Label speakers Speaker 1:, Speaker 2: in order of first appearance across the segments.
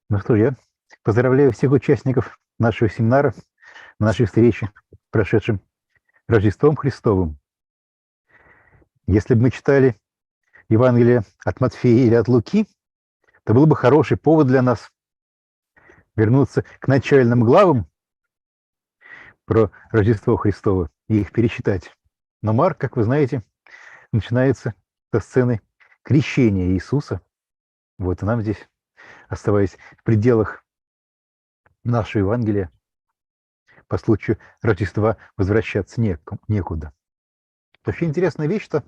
Speaker 1: Ну что, я поздравляю всех участников нашего семинара, нашей встречи, прошедшим Рождеством Христовым. Если бы мы читали Евангелие от Матфея или от Луки, то был бы хороший повод для нас вернуться к начальным главам про Рождество Христово и их перечитать. Но Марк, как вы знаете, начинается со сцены крещения Иисуса. Вот и нам здесь, оставаясь в пределах нашего Евангелия, по случаю Рождества возвращаться некуда. Вообще интересная вещь, что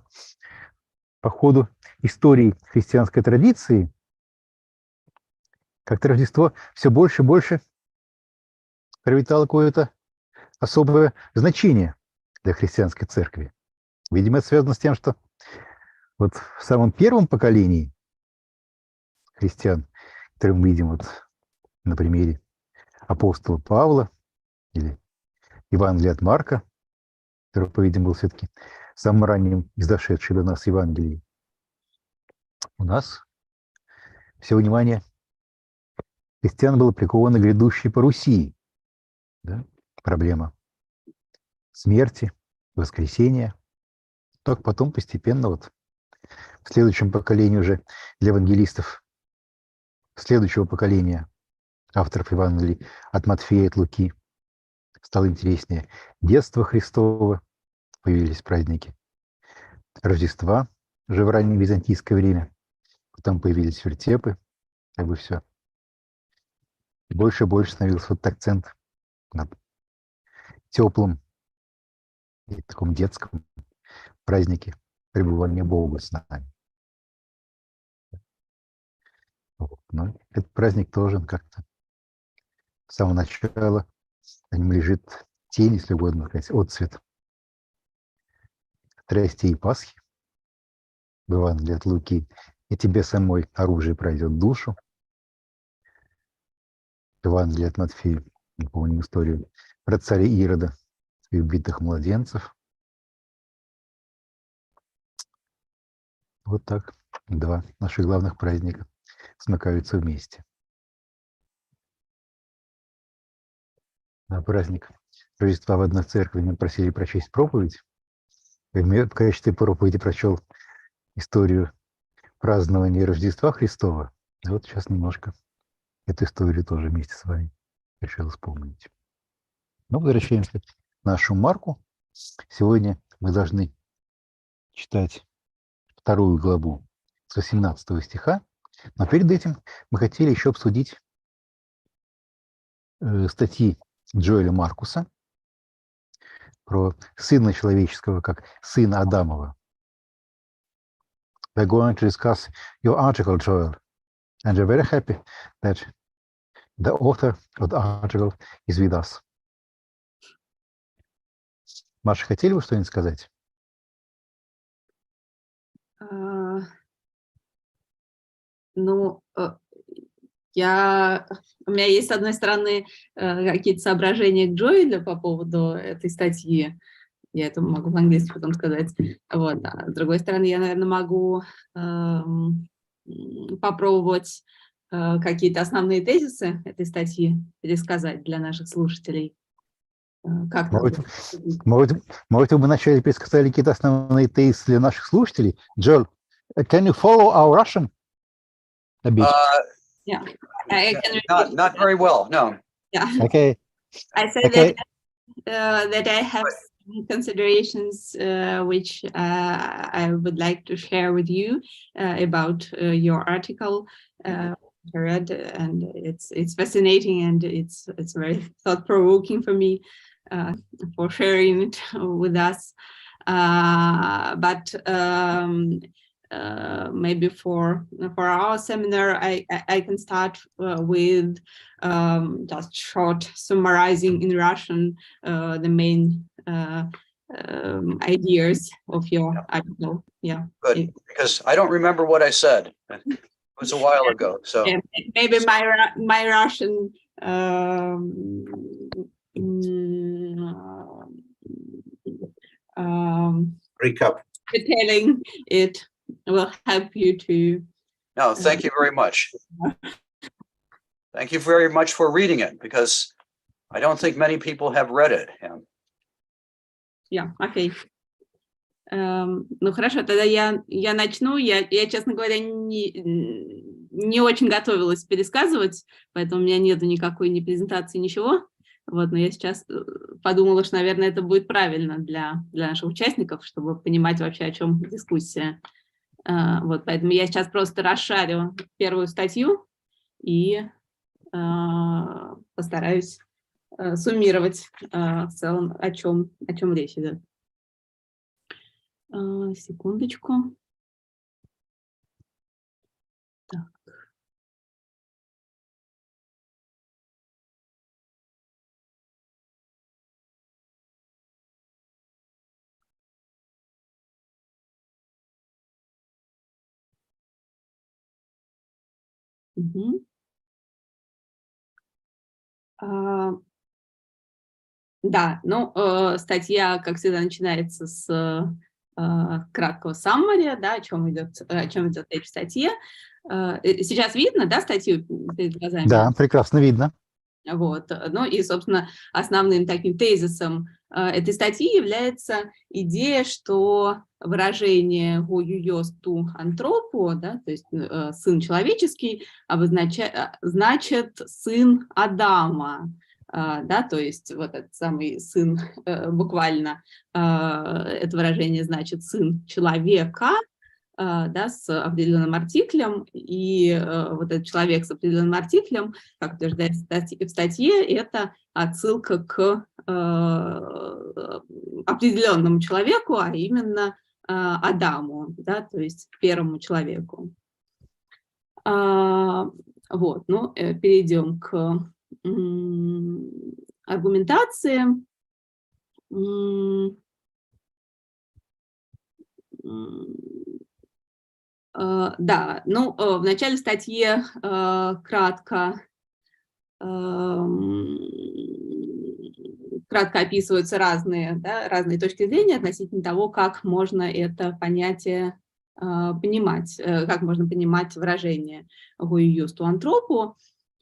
Speaker 1: по ходу истории христианской традиции как-то Рождество все больше и больше приобретало какое-то особое значение для христианской церкви. Видимо, это связано с тем, что вот в самом первом поколении христиан, которые мы видим вот на примере апостола Павла или Евангелия от Марка, который, по-видимому, был все-таки самым ранним из дошедших до нас Евангелий, у нас все внимание христиан было приковано к грядущей парусии. Да? Проблема смерти, воскресения. Только потом постепенно вот в следующем поколении уже для евангелистов следующего поколения авторов Евангелий от Матфея, от Луки стало интереснее. Детство Христово, появились праздники Рождества уже в раннее византийское время. Потом появились вертепы, как бы все. Больше и больше становился вот акцент на теплом и таком детском празднике пребывания Бога с нами. Вот. Но этот праздник тоже как-то с самого начала на нем лежит тень, если угодно сказать, отцвет страстей и Пасхи в Евангелии от Луки. И тебе самой оружие пройдет душу. Евангелие от Матфея, не помню историю, про царя Ирода и убитых младенцев. Вот так два наших главных праздника смыкаются вместе. На праздник Рождества в одной церкви мы просили прочесть проповедь. И в качестве проповеди прочел историю празднования Рождества Христова. И вот сейчас немножко эту историю тоже вместе с вами решил вспомнить. Но возвращаемся к нашему Марку. Сегодня мы должны читать 2 главу с 18 стиха. Но перед этим мы хотели еще обсудить статьи Джоэля Маркуса про Сына Человеческого как Сына Адамова. We're going to discuss your article, Joel, and we're very happy that the author of the article is with us. Маша, хотели вы что-нибудь сказать?
Speaker 2: Ну, у меня есть, с одной стороны, какие-то соображения к Джоэлю по поводу этой статьи. Я это могу по-английски потом сказать. Вот. А с другой стороны, я, наверное, могу попробовать какие-то основные тезисы этой статьи пересказать для наших слушателей. Как
Speaker 1: Может, вы вначале пересказали какие-то основные тезисы для наших слушателей? Joel, can you follow our Russian a bit?
Speaker 2: Yeah.
Speaker 3: Not very well, no.
Speaker 2: Yeah.
Speaker 1: Okay.
Speaker 2: I said that I have some considerations which I would like to share with you about your article. I read, and it's fascinating, and it's very thought-provoking for me for sharing it with us. But maybe for our seminar, I can start with just short summarizing in Russian the main ideas of your article. Yeah.
Speaker 3: Good, because I don't remember what I said. It was a while ago, so
Speaker 2: maybe my Russian
Speaker 3: recap.
Speaker 2: detailing it will help you to.
Speaker 3: No, thank you very much. Thank you very much for reading it, because I don't think many people have read it.
Speaker 2: Yeah, okay. Ну хорошо, тогда я начну. Я, честно говоря, не очень готовилась пересказывать, поэтому у меня нету никакой ни презентации, ничего. Вот, но я сейчас подумала, что, наверное, это будет правильно для наших участников, чтобы понимать вообще, о чем дискуссия. Вот, поэтому я сейчас просто расшарю первую статью и постараюсь суммировать в целом, о чем речь идет. Секундочку. Так. Угу. Да, ну, статья, как всегда, начинается с краткого summary, да, о чем идет речь в статье. Сейчас видно, да, статью перед глазами?
Speaker 1: Да, прекрасно видно.
Speaker 2: Вот. Ну и, собственно, основным таким тезисом этой статьи является идея, что выражение «гуюйос ту антропу», да, то есть «сын человеческий», значит «сын Адама». Да, то есть вот этот самый сын, буквально это выражение значит «сын человека», да, с определенным артиклем, и вот этот человек с определенным артиклем, как утверждается в статье, это отсылка к определенному человеку, а именно Адаму, да, то есть первому человеку. Вот, ну, перейдем к аргументации. Да, ну, в начале статьи кратко описываются разные точки зрения относительно того, как можно это понятие понимать, как можно понимать выражение «гуюйос ту антропу».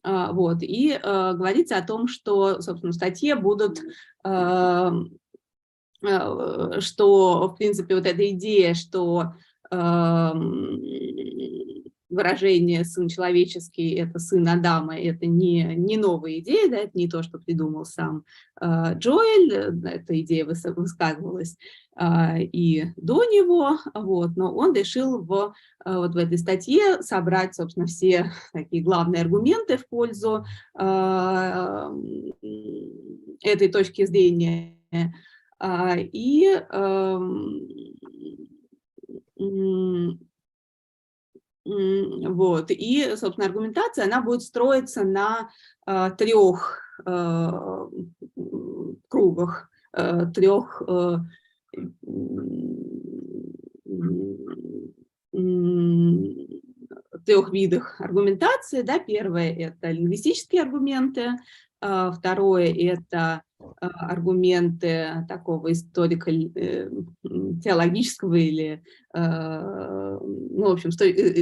Speaker 2: Вот, и говорится о том, что, собственно, в статье будут, что, в принципе, вот эта идея, что выражение «сын человеческий» — это сын Адама, это не новая идея, да, это не то, что придумал сам Джоэль, эта идея высказывалась и до него, вот, но он решил вот в этой статье собрать, собственно, все такие главные аргументы в пользу этой точки зрения. И вот, и, собственно, аргументация, она будет строиться на трех кругах, трех видах аргументации. Да? Первое – это лингвистические аргументы, второе – это аргументы такого историко-теологического или, ну, в общем,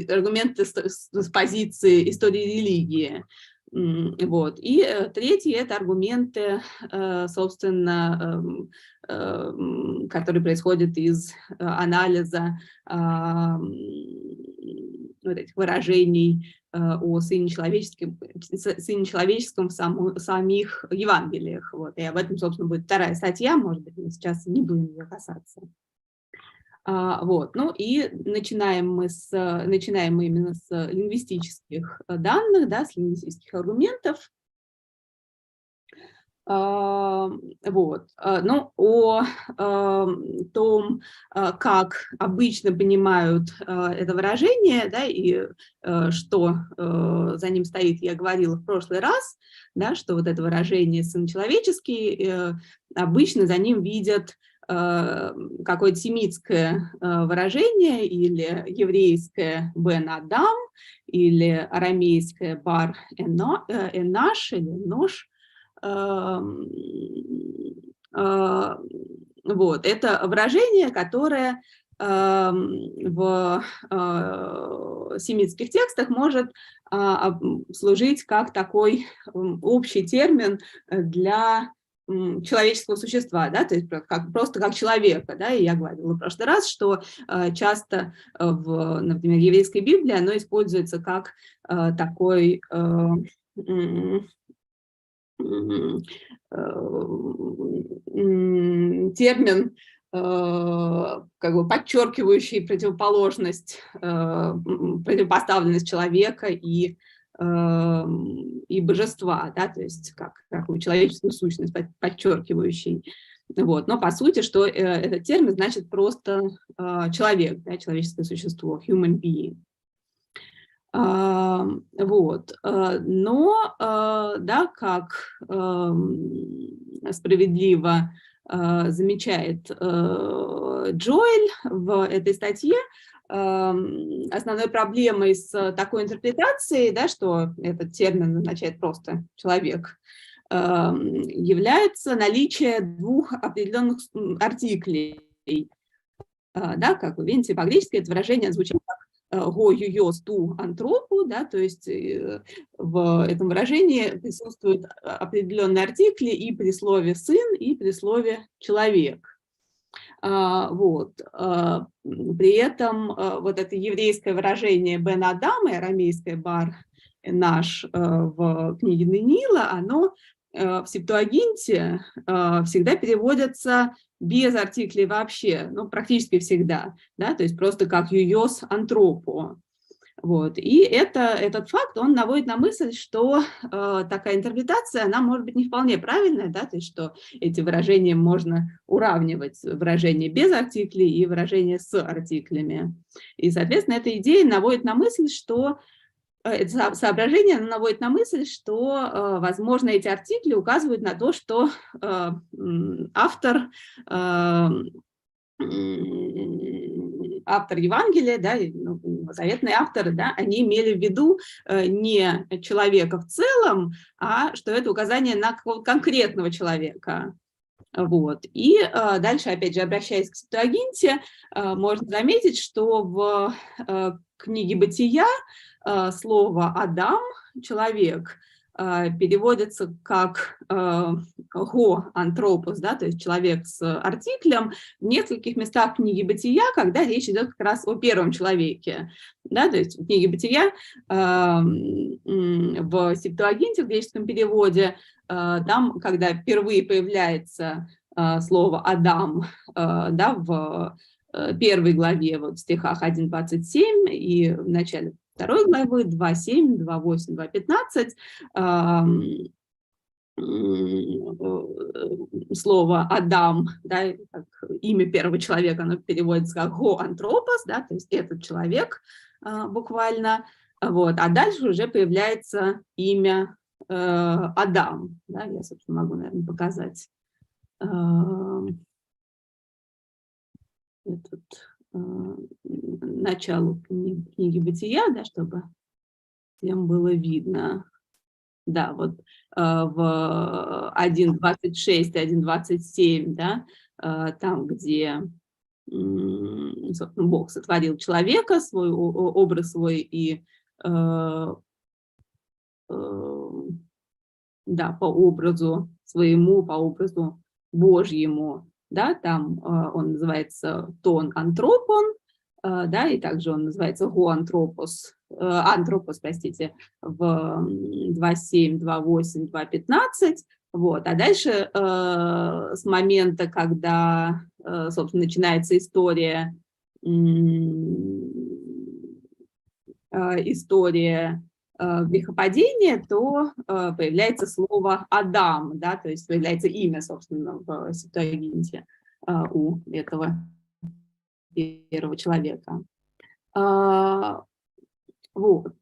Speaker 2: аргументы с позиции истории религии. Вот. И третье – это аргументы, собственно, которые происходят из анализа вот этих выражений о Сыне Человеческом в самих Евангелиях. Вот. И об этом, собственно, будет вторая статья, может быть, мы сейчас не будем ее касаться. Вот. Ну и начинаем мы именно с лингвистических данных, да, с лингвистических аргументов. Вот. Ну, о том, как обычно понимают это выражение, да, и что за ним стоит, я говорила в прошлый раз, да, что вот это выражение «сын человеческий» обычно за ним видят какое-то семитское выражение или еврейское «бен Адам», или арамейское «бар энаш» или «нош». Вот, это выражение, которое в семитских текстах может служить как такой общий термин для человеческого существа, да, то есть просто как человека, да, и я говорила в прошлый раз, что часто например, в еврейской Библии оно используется как такой термин, как бы подчеркивающий противопоставленность человека и божества, да, то есть как такую человеческую сущность подчеркивающий. Вот. Но по сути, что этот термин значит просто человек, да, человеческое существо, human being. Вот. Но, да, как справедливо замечает Джоэль в этой статье, основной проблемой с такой интерпретацией, да, что этот термин означает просто человек, является наличие двух определенных артиклей. Да, как вы видите, по-гречески это выражение звучит как «го юйос ту антропу», да, то есть в этом выражении присутствуют определенные артикли и при слове «сын», и при слове «человек». Вот. При этом вот это еврейское выражение «бен Адам» и арамейское «бар наш» в книге Даниила, оно в Септуагинте всегда переводится без артиклей вообще, ну, практически всегда, да, то есть просто как «юйос антропо». Вот. И этот факт, он наводит на мысль, что такая интерпретация, она может быть не вполне правильная, да, то есть что эти выражения можно уравнивать, выражения без артиклей и выражения с артиклями. И, соответственно, эта идея наводит на мысль, что это соображение наводит на мысль, что, возможно, эти артикли указывают на то, что автор Евангелия, да, заветные авторы, да, они имели в виду не человека в целом, а что это указание на конкретного человека. Вот. И дальше, опять же, обращаясь к Септуагинте, можно заметить, что в книге «Бытия» слово «Адам», человек, переводится как «го антропос», да, то есть человек с артиклем в нескольких местах книги «Бытия», когда речь идет как раз о первом человеке. Да, то есть в книге «Бытия» в Септуагинте, в греческом переводе, там, когда впервые появляется слово «Адам», да, в первой главе, вот в стихах 1:27 и в начале второй главы 2:7, 2:8, 2:15, слово «Адам», да, как имя первого человека, оно переводится как «го антропос», да, то есть этот человек буквально, вот, а дальше уже появляется имя Адам, да, я, собственно, могу, наверное, показать начало книги «Бытия», да, чтобы всем было видно. Да, вот в 1:26, 1:27, да, там, где, собственно, Бог сотворил человека, свой образ свой, и да, по образу своему, по образу Божьему, да, там он называется тон антропон, да, и также он называется антропос, простите, в 2:7, 2:8, 2:15, вот, а дальше с момента, когда, собственно, начинается история грехопадения, то появляется слово «Адам», да, то есть появляется имя, собственно, в Септуагинте у этого первого человека. Вот.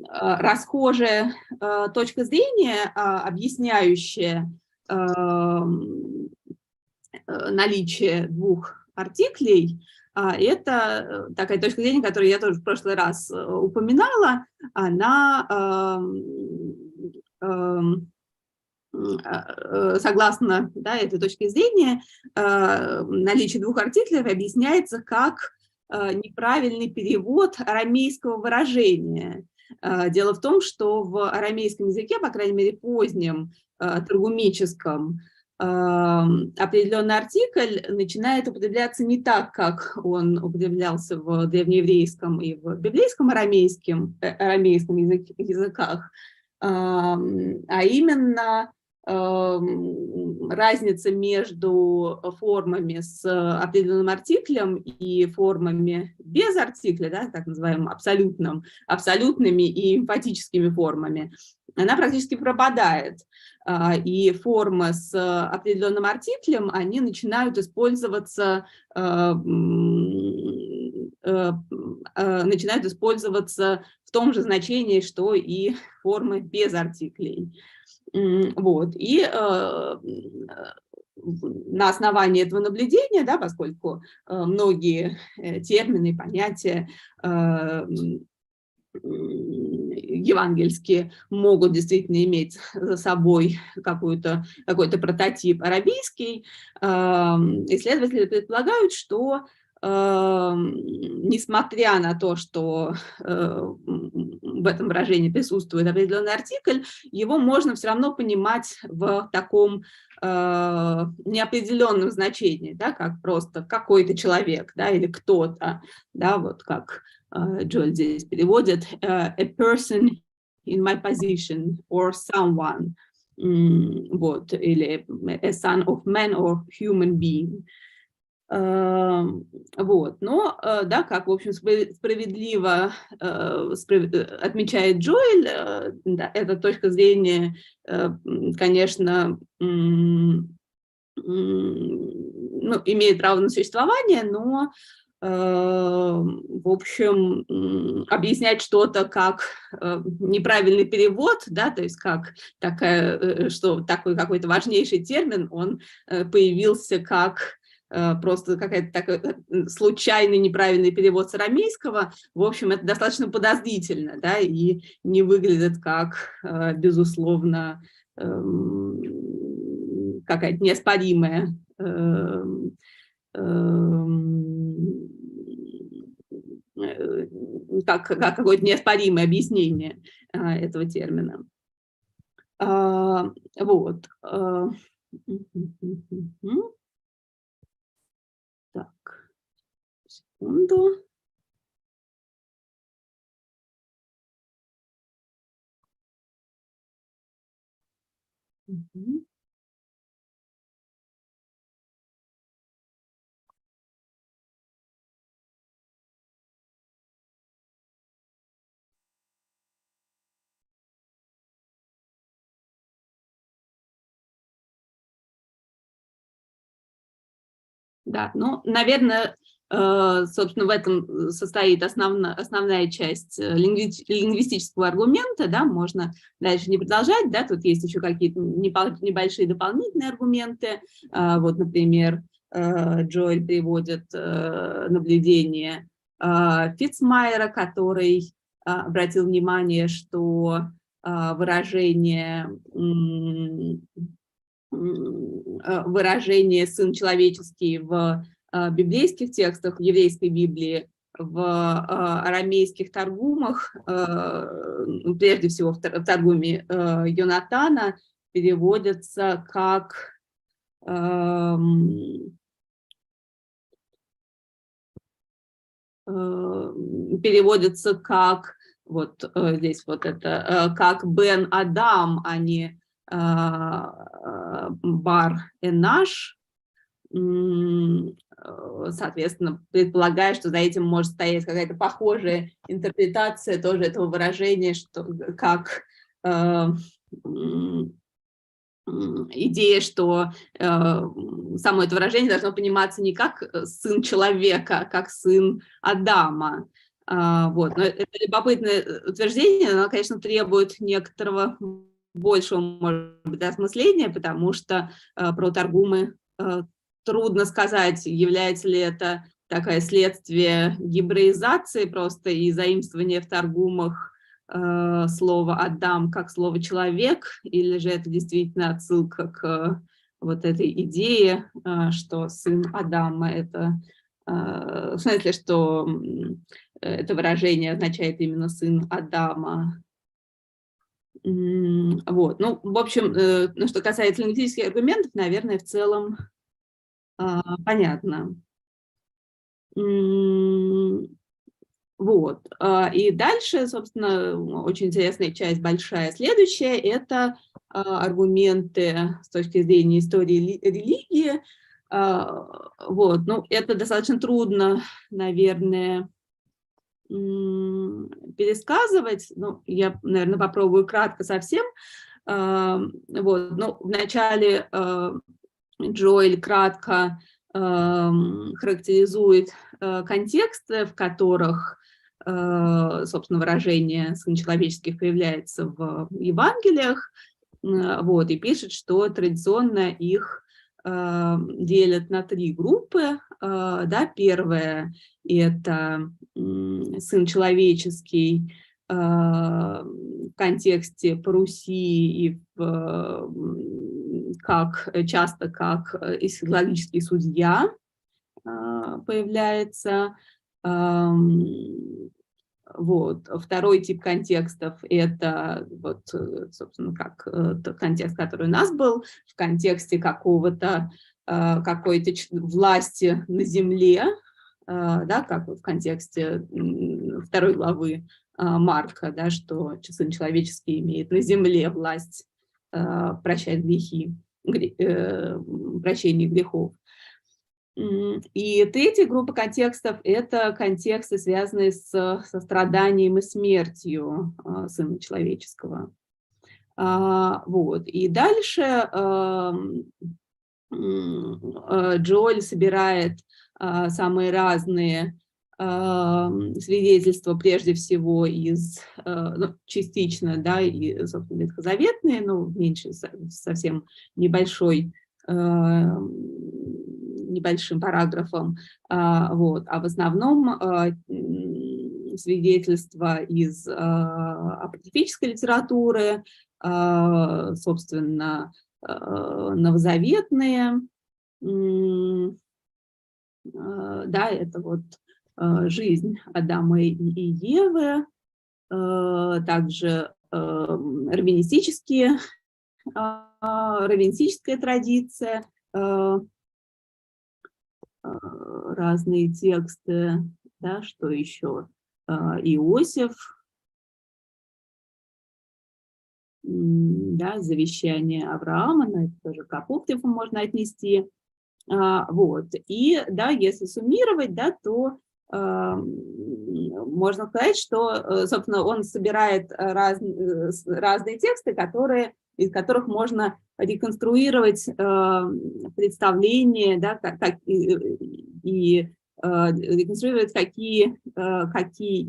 Speaker 2: Расхожая точка зрения, объясняющая наличие двух артиклей, это такая точка зрения, которую я тоже в прошлый раз упоминала, она согласно, да, этой точке зрения, наличие двух артиклей объясняется как неправильный перевод арамейского выражения. Дело в том, что в арамейском языке, по крайней мере, позднем, таргумическом, определенный артикль начинает употребляться не так, как он употреблялся в древнееврейском и в библейском арамейском языках, а именно разница между формами с определенным артиклем и формами без артикля, да, так называемым абсолютными и эмфатическими формами, она практически пропадает. И формы с определенным артиклем, они начинают использоваться в том же значении, что и формы без артиклей. Вот. И на основании этого наблюдения, да, поскольку многие термины, понятия евангельские могут действительно иметь за собой какой-то прототип арамейский, исследователи предполагают, что несмотря на то, что в этом выражении присутствует определенный артикль, его можно все равно понимать в таком неопределенном значении, да, как просто какой-то человек, да, или кто-то, да, вот как Джоэль здесь переводит, a person in my position or someone, вот, или a son of man or human being. Вот, но, да, как, в общем, справедливо отмечает Джоэль, да, эта точка зрения, конечно, ну, имеет право на существование, но, в общем, объяснять что-то как неправильный перевод, да, то есть как что такой какой-то важнейший термин, он появился как просто какой-то такой случайный неправильный перевод с арамейского, в общем, это достаточно подозрительно, да, и не выглядит как, безусловно, какая-то неоспоримая как какое-то неоспоримое объяснение этого термина. Вот. Так, секунду. Да, ну, наверное, собственно, в этом состоит основная часть лингвистического аргумента, да, можно дальше не продолжать, да, тут есть еще какие-то небольшие дополнительные аргументы, вот, например, Джоэль приводит наблюдение Фитцмайера, который обратил внимание, что выражение «сын человеческий» в библейских текстах, в еврейской Библии, в арамейских таргумах, прежде всего в таргуме Йонатана, переводится как вот здесь вот это, как Бен Адам, а не Бар Энаш, соответственно, предполагая, что за этим может стоять какая-то похожая интерпретация тоже этого выражения, что как идея, что само это выражение должно пониматься не как сын человека, а как сын Адама. Вот. Но это любопытное утверждение, оно, конечно, требует некоторого большего, может быть, осмысления, потому что про таргумы трудно сказать, является ли это такое следствие гибраизации просто и заимствования в таргумах слово «Адам» как слово «человек», или же это действительно отсылка к вот этой идее, что сын Адама – это, в смысле, что это выражение означает именно сын Адама. Вот, ну, в общем, что касается лингвистических аргументов, наверное, в целом понятно. Вот, и дальше, собственно, очень интересная часть, большая, следующая, это аргументы с точки зрения истории религии. Вот, ну, это достаточно трудно, наверное, пересказывать. Ну, я, наверное, попробую кратко совсем. Вот, ну, вначале Джоэль кратко характеризует контексты, в которых, собственно, выражение «сын человеческих» появляется в Евангелиях, вот, и пишет, что традиционно их делят на 3 группы. Да, первая – это сын человеческий в контексте по Руси и часто как логический судья появляется. Вот. Второй тип контекстов – это, вот, собственно, как контекст, который у нас был, в контексте какой-то власти на земле, да, как в контексте 2 главы Марка, да, что сын человеческий имеет на земле власть прощать грехи, прощение грехов. И третья группа контекстов – это контексты, связанные со страданием и смертью Сына Человеческого. Вот. И дальше Джоэль собирает самые разные свидетельства, прежде всего, ну, частично, да, и, собственно, ветхозаветные, но меньше, совсем небольшим параграфом, вот, а в основном свидетельства из апокрифической литературы, собственно, новозаветные, да, это вот жизнь Адама и Евы, также раввинистическая традиция, разные тексты, да, что еще, Иосиф, да, завещание Авраама, но это тоже к апокрифу можно отнести. Вот. И, да, если суммировать, да, то можно сказать, что, собственно, он собирает разные тексты, из которых можно реконструировать представление, да, и реконструировать какие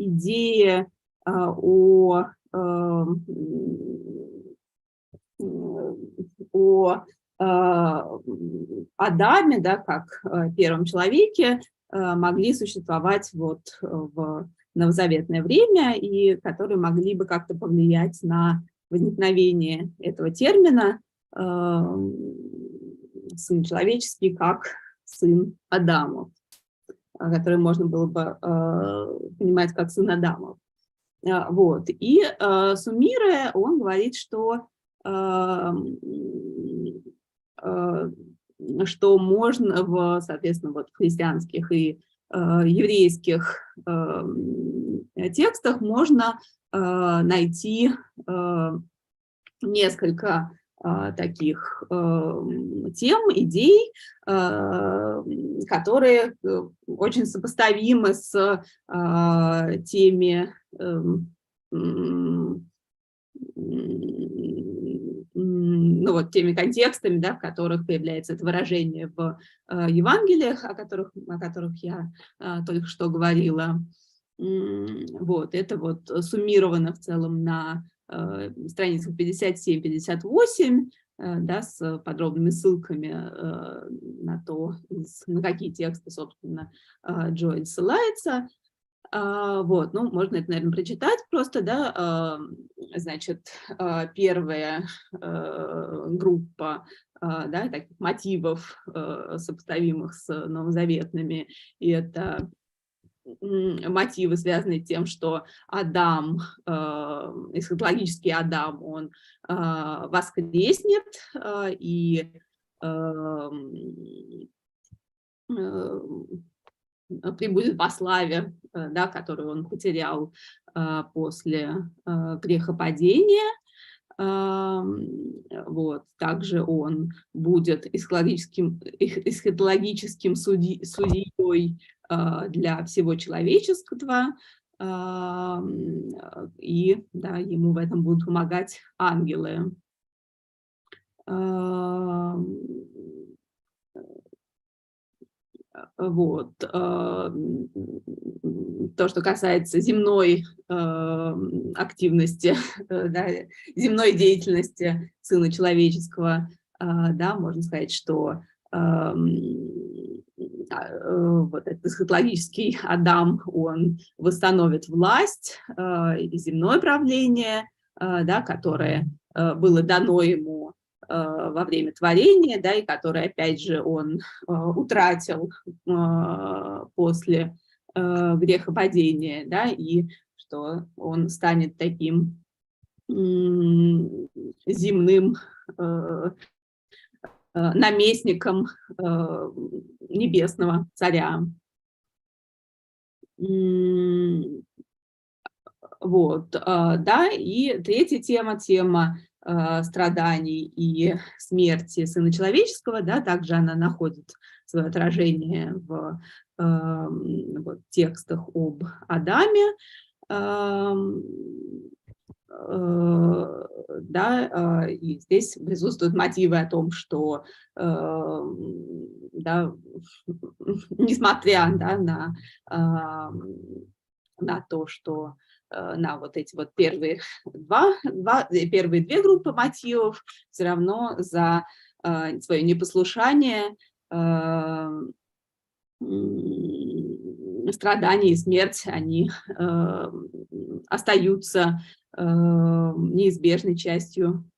Speaker 2: идеи о Адаме, да, как первом человеке, могли существовать вот в новозаветное время и которые могли бы как-то повлиять на возникновение этого термина «сын человеческий» как сын Адамов, который можно было бы понимать как сын Адамов. Вот. И суммируя, он говорит, что можно, соответственно, вот в христианских и еврейских текстах можно найти несколько таких тем, идей, которые очень сопоставимы с теми ну, вот, теми контекстами, да, в которых появляется это выражение в Евангелиях, о которых я только что говорила. Вот, это вот суммировано в целом на страницах 57-58, да, с подробными ссылками на то, на какие тексты, собственно, Джоэль ссылается. Вот, ну, можно это, наверное, прочитать просто, да, значит, первая группа, да, таких мотивов, сопоставимых с новозаветными, и это мотивы, связанные с тем, что Адам, эсхатологический Адам, он воскреснет и прибудет во славе, да, которую он потерял после грехопадения. Вот. Также он будет эсхатологическим судьей для всего человеческого, и да, ему в этом будут помогать ангелы. Вот. То, что касается земной активности, да, земной деятельности Сына Человеческого, да, можно сказать, что вот этот эсхатологический Адам, он восстановит власть и земное правление, да, которое было дано ему во время творения, да, и которое, опять же, он утратил после грехопадения, да, и что он станет таким земным наместником небесного царя. Вот, да, и третья тема, тема страданий и смерти Сына Человеческого, да, также она находит свое отражение в вот, текстах об Адаме, да, и здесь присутствуют мотивы о том, что, да, несмотря, да, на то, что на вот эти вот первые две группы мотивов, все равно за свое непослушание, страдания и смерть, они остаются неизбежной частью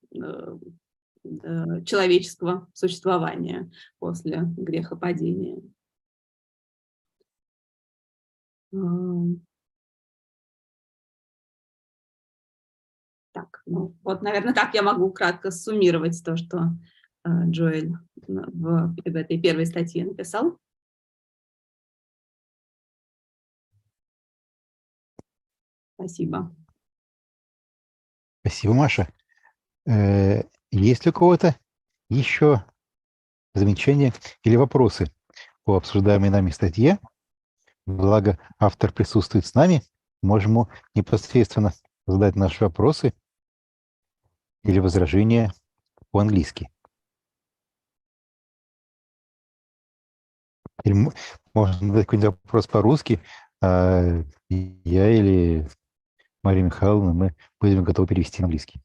Speaker 2: человеческого существования после грехопадения. Так, ну вот, наверное, так я могу кратко суммировать то, что Джоэль в этой первой статье написал. Спасибо.
Speaker 1: Спасибо, Маша. Есть ли у кого-то еще замечания или вопросы по обсуждаемой нами статье? Благо, автор присутствует с нами, можем ему непосредственно задать наши вопросы или возражения по-английски. Или можно задать какой-нибудь вопрос по-русски, а я или Мария Михайловна, мы будем готовы перевести на английский.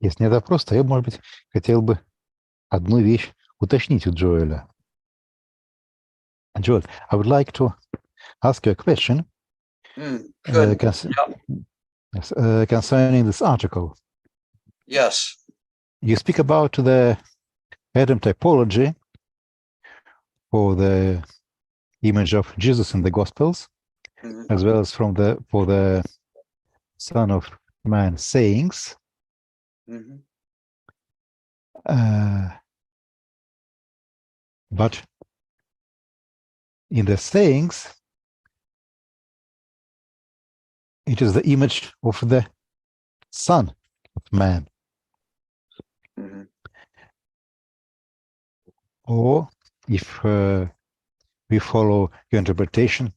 Speaker 1: Если нет вопроса, то я, может быть, хотел бы одну вещь уточнить у Джоэля. Joel, I would like to ask you a question concerning this article.
Speaker 3: Yes.
Speaker 1: You speak about the Adam typology for the image of Jesus in the Gospels, as well as for the Son of Man sayings. But in the sayings, it is the image of the Son of Man. Or, if we follow your interpretation,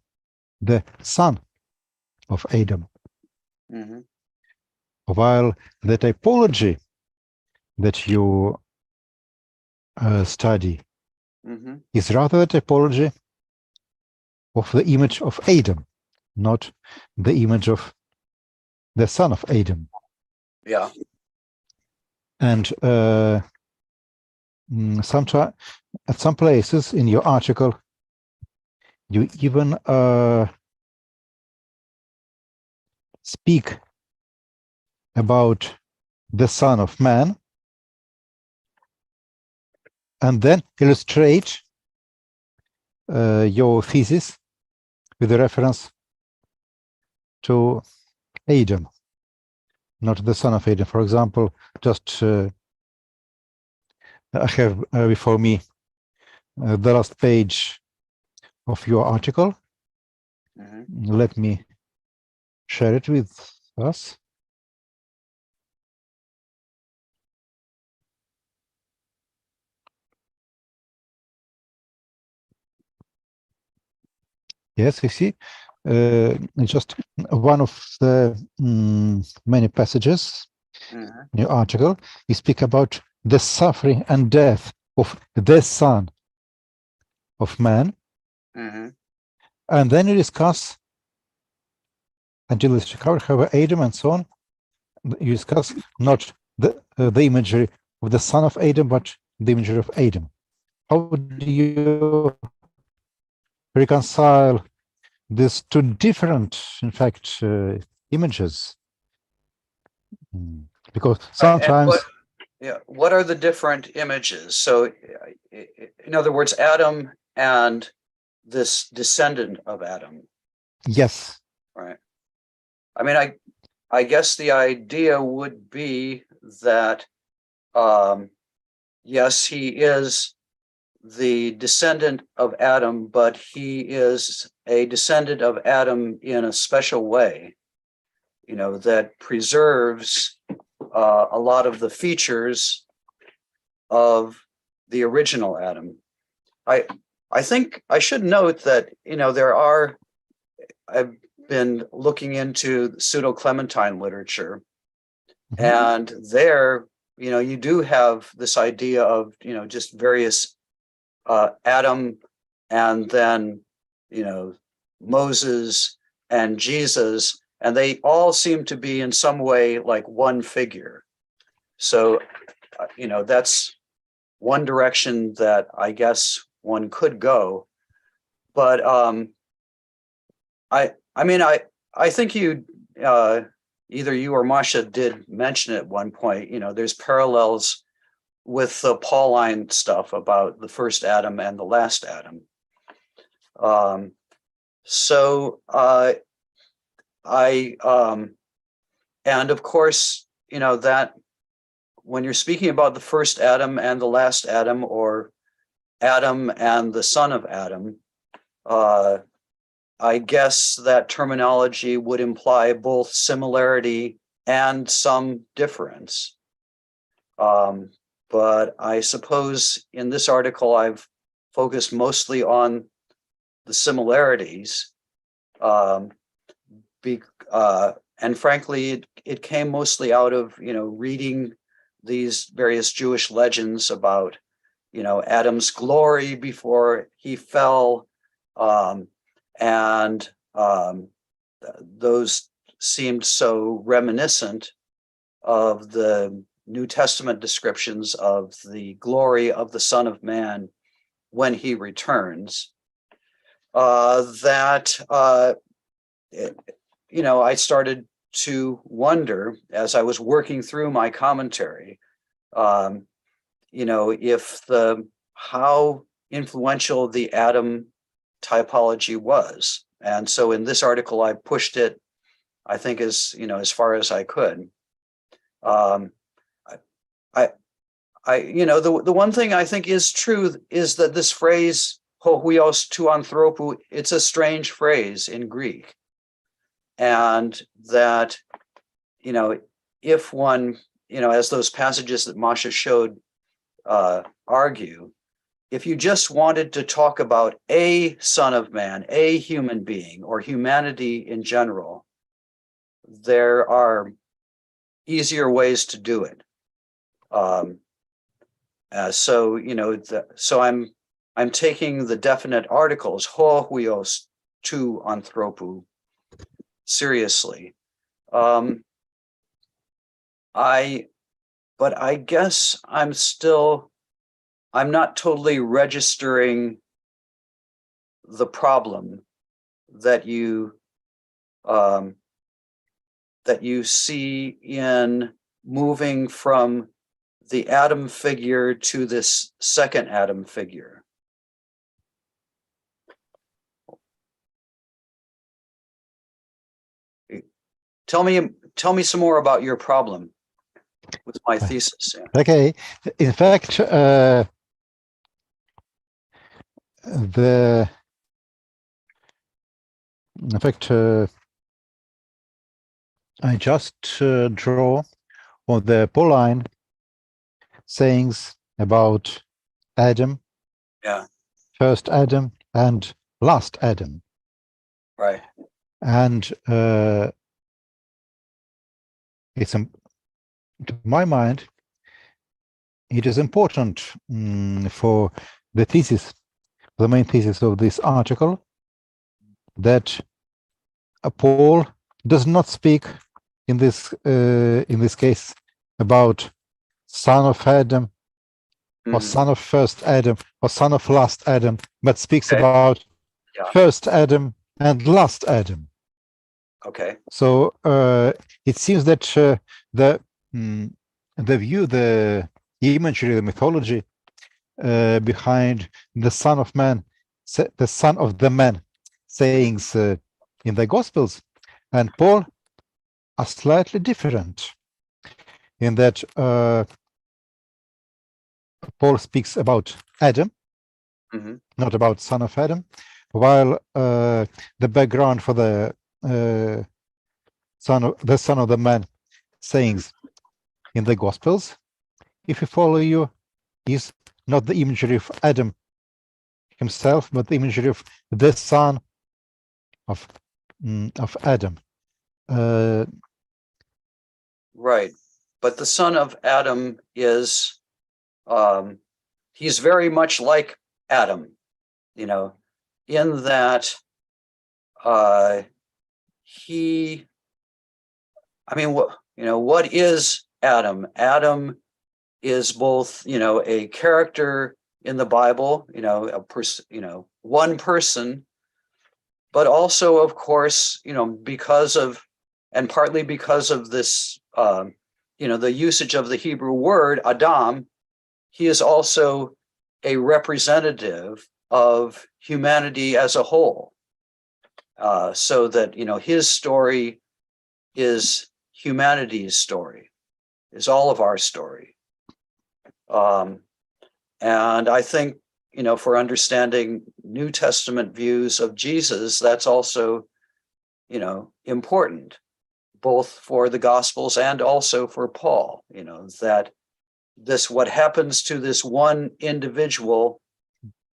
Speaker 1: the son of Adam. While the typology that you study is rather the typology of the image of Adam, not the image of the son of Adam.
Speaker 3: Yeah.
Speaker 1: And at some places in your article, you even speak about the Son of Man, and then illustrate your thesis with a reference to Adam, not the son of Adam. For example, just I have before me the last page of your article.
Speaker 3: Mm-hmm.
Speaker 1: Let me share it with us. Yes, you see, just one of the many passages
Speaker 3: Mm-hmm.
Speaker 1: in your article, you speak about the suffering and death of the Son of Man,
Speaker 3: Mm-hmm.
Speaker 1: and then you discuss, until it's recovered, however, Adam and so on, you discuss not the imagery of the son of Adam, but the imagery of Adam. How do you reconcile these two different, in fact, images? Because sometimes...
Speaker 3: What are the different images? So, in other words, Adam and this descendant of Adam.
Speaker 1: Yes.
Speaker 3: Right. I mean, I guess the idea would be that, yes, he is the descendant of Adam, but he is a descendant of Adam in a special way, you know, that preserves a lot of the features of the original Adam. I think I should note that, you know, I've been looking into pseudo-Clementine literature,
Speaker 1: Mm-hmm.
Speaker 3: and there, you know, you do have this idea of, you know, just various Adam, and then, you know, Moses and Jesus, and they all seem to be in some way like one figure. So, you know, that's one direction that I guess one could go. But I mean, I think you either you or Masha did mention at one point, you know, there's parallels with the Pauline stuff about the first Adam and the last Adam. And of course, you know, that when you're speaking about the first Adam and the last Adam, or Adam and the son of Adam, I guess that terminology would imply both similarity and some difference. But I suppose in this article, I've focused mostly on the similarities. And frankly, it came mostly out of, you know, reading these various Jewish legends about, you know, Adam's glory before he fell. Those seemed so reminiscent of the New Testament descriptions of the glory of the Son of Man when he returns, you know, I started to wonder as I was working through my commentary, you know, if how influential the Adam typology was. And so in this article, I pushed it, I think, as, you know, as far as I could. You know, the one thing I think is true is that this phrase, ho huios tu anthropou, it's a strange phrase in Greek. And that, you know, if one, you know, as those passages that Masha showed argue, if you just wanted to talk about a son of man, a human being, or humanity in general, there are easier ways to do it. So, you know, so I'm taking the definite articles, ho huios tu anthropou, seriously. But I guess I'm not totally registering the problem that you see in moving from the Adam figure to this second Adam figure. Tell me some more about your problem with my thesis.
Speaker 1: Okay, in fact, I just draw on the Pauline sayings about Adam, first Adam and last Adam,
Speaker 3: right?
Speaker 1: And it's to my mind, it is important for the thesis, the main thesis of this article, that Paul does not speak in this case about son of Adam or son of first Adam or son of last Adam, but speaks about first Adam and last Adam.
Speaker 3: Okay.
Speaker 1: So it seems that the view, the imagery, the mythology behind the Son of Man, the Son of the Man sayings in the Gospels and Paul are slightly different in that Paul speaks about Adam, not about Son of Adam, while the background for the Son of the Man sayings in the Gospels, if you follow you, is not the imagery of Adam himself, but the imagery of the son of Adam.
Speaker 3: Right, but the son of Adam is he's very much like Adam, in that what is Adam? Adam is both, a character in the Bible, a person, one person, but also, of course, because of, and partly because of this, the usage of the Hebrew word Adam, he is also a representative of humanity as a whole. So that, his story is humanity's story, is all of our story. And I think, for understanding New Testament views of Jesus, that's also, important, both for the Gospels and also for Paul, that what happens to this one individual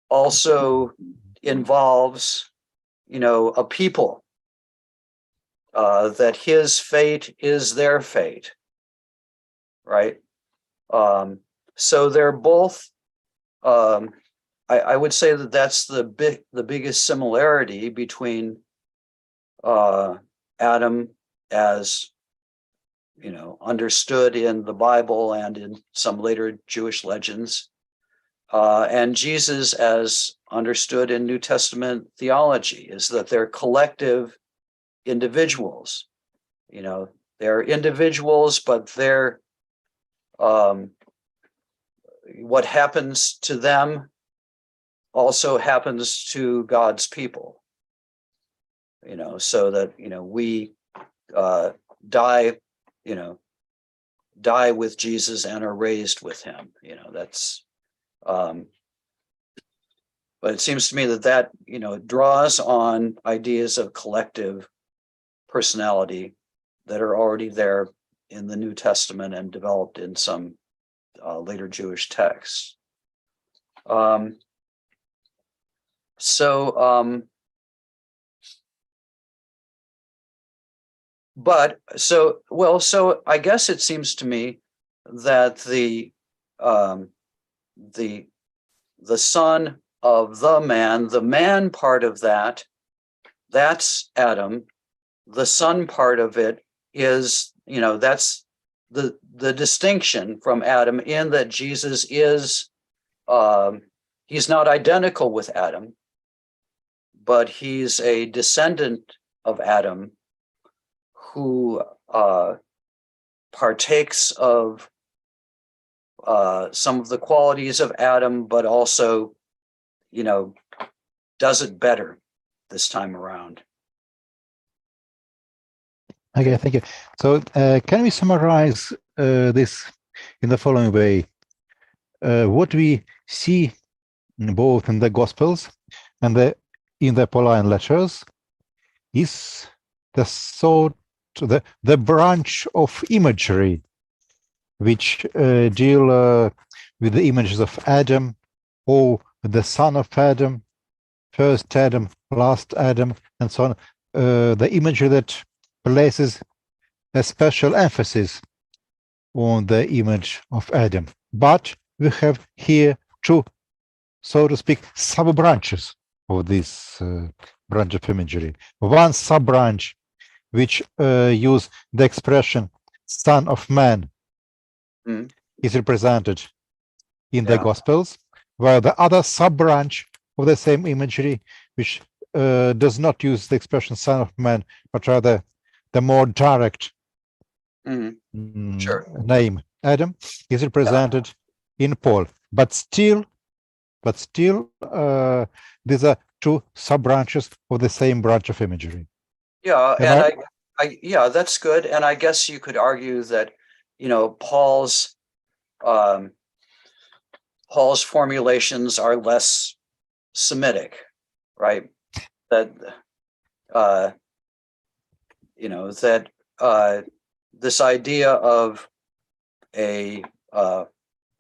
Speaker 3: also involves, a people, that his fate is their fate, right? So they're both, I would say that that's the biggest similarity between Adam as, understood in the Bible and in some later Jewish legends, and Jesus as understood in New Testament theology, is that they're collective individuals. They're individuals, but they're what happens to them also happens to God's people. So that we die with Jesus and are raised with him. That's but it seems to me that draws on ideas of collective personality that are already there in the New Testament and developed in some later Jewish texts. So I guess it seems to me that the son of the man part of that's Adam, the son part of it is, that's the distinction from Adam, in that Jesus is, he's not identical with Adam, but he's a descendant of Adam who partakes of some of the qualities of Adam, but also, does it better this time around.
Speaker 1: Okay, thank you. So can we summarize this in the following way? What we see both in the Gospels and in the Pauline letters is the branch of imagery which deal with the images of Adam, or the son of Adam, first Adam, last Adam, and so on. The imagery that places a special emphasis on the image of Adam. But we have here two, so to speak, sub-branches of this branch of imagery. One sub-branch which use the expression Son of Man is represented in the Gospels, while the other sub-branch of the same imagery, which does not use the expression Son of Man, but rather the more direct name Adam, is represented in Paul. But still, these are two sub-branches of the same branch of imagery.
Speaker 3: Yeah, and I that's good. And I guess you could argue that, Paul's formulations are less Semitic, right? That this idea of a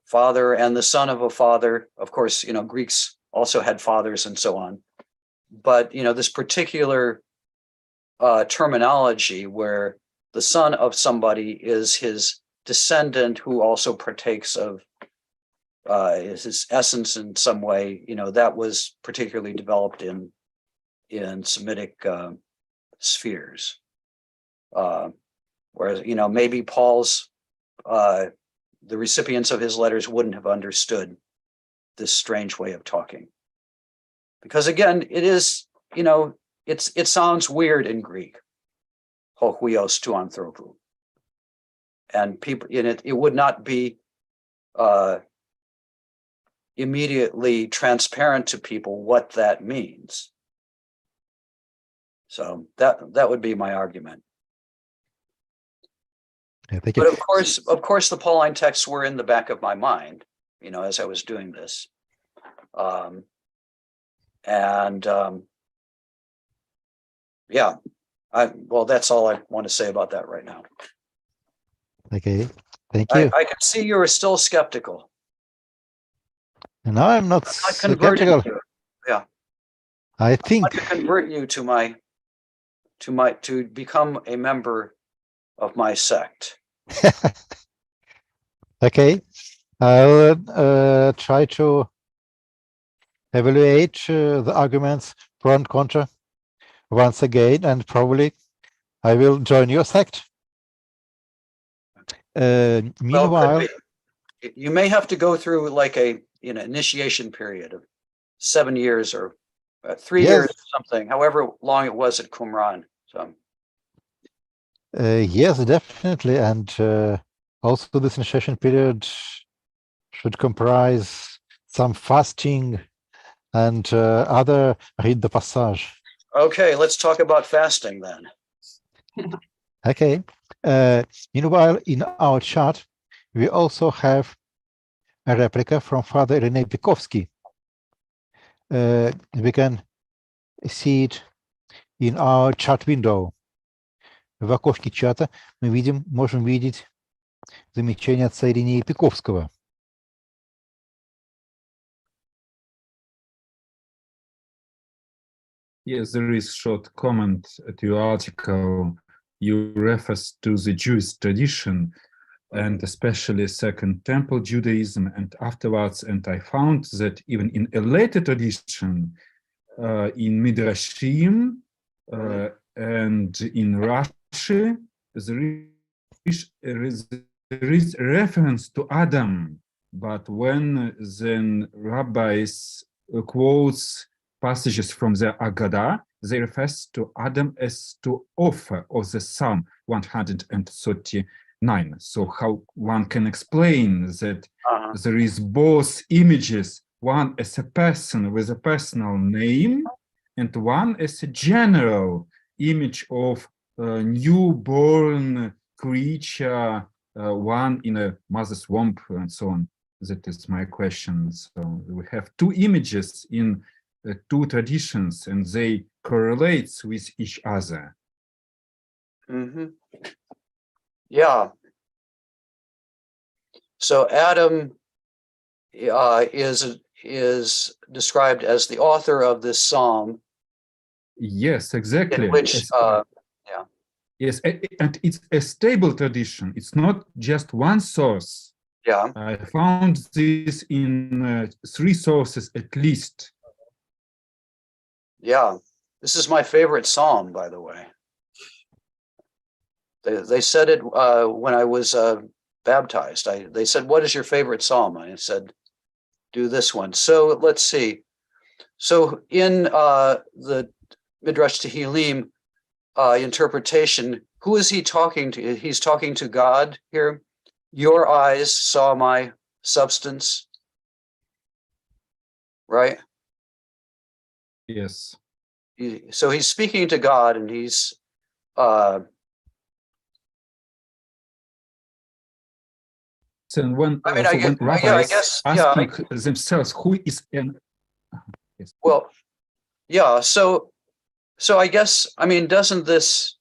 Speaker 3: father and the son of a father, of course, Greeks also had fathers and so on, but this particular terminology where the son of somebody is his descendant who also partakes of his essence in some way, that was particularly developed in Semitic spheres. Whereas, maybe Paul's, the recipients of his letters wouldn't have understood this strange way of talking. Because again, it is, it sounds weird in Greek, ho huios to anthropou. And people in it would not be immediately transparent to people what that means. So that would be my argument.
Speaker 1: Yeah, thank
Speaker 3: But
Speaker 1: you.
Speaker 3: of course, the Pauline texts were in the back of my mind, as I was doing this. That's all I want to say about that right now.
Speaker 1: Okay, thank you.
Speaker 3: I can see you are still skeptical.
Speaker 1: No, I'm not
Speaker 3: converting
Speaker 1: skeptical.
Speaker 3: you. Yeah,
Speaker 1: I
Speaker 3: I want
Speaker 1: think
Speaker 3: to convert you to become a member of my sect.
Speaker 1: okay. I'll try to evaluate the arguments pro and contra once again, and probably I will join your sect. Meanwhile,
Speaker 3: You may have to go through like a initiation period of 7 years or 3
Speaker 1: Yes.
Speaker 3: years or something, however long it was at Qumran. So
Speaker 1: yes, definitely, and also this initiation period should comprise some fasting and other rite de passage.
Speaker 3: okay, let's talk about fasting then.
Speaker 1: Okay. Meanwhile, in our chat, we also have a replica from Father Irene Pikovsky. We can see it in our chat window. В окошке чата мы можем видеть замечание отца Иринея Пиковского.
Speaker 4: Yes, there is short comment to your article. You refer to the Jewish tradition and especially Second Temple Judaism and afterwards, and I found that even in a later tradition, in Midrashim, And in Russia, there is reference to Adam, but when the rabbis quotes passages from the Agada, they refer to Adam as to author of the Psalm 139. So how one can explain that there is both images, one as a person with a personal name, and one as a general image of a newborn creature, one in a mother's womb, and so on. That is my question. So we have two images in two traditions, and they correlate with each other.
Speaker 3: Mm-hmm. Yeah. So Adam is described as the author of this psalm.
Speaker 4: Yes, exactly.
Speaker 3: In which,
Speaker 4: yes, and it's a stable tradition. It's not just one source.
Speaker 3: Yeah.
Speaker 4: I found this in 3 sources at least.
Speaker 3: Yeah. This is my favorite psalm, by the way. They said it when I was baptized. They said, "What is your favorite psalm?" I said, "Do this one." So let's see. So in the Midrash Tehillim interpretation, who is he talking to? He's talking to God here. Your eyes saw my substance, right?
Speaker 4: Yes.
Speaker 3: So he's speaking to God, and he's
Speaker 4: so when,
Speaker 3: I mean,
Speaker 4: when rabbis
Speaker 3: I guess,
Speaker 4: asking themselves who is an yes.
Speaker 3: Well, yeah. So I guess, I mean, doesn't this,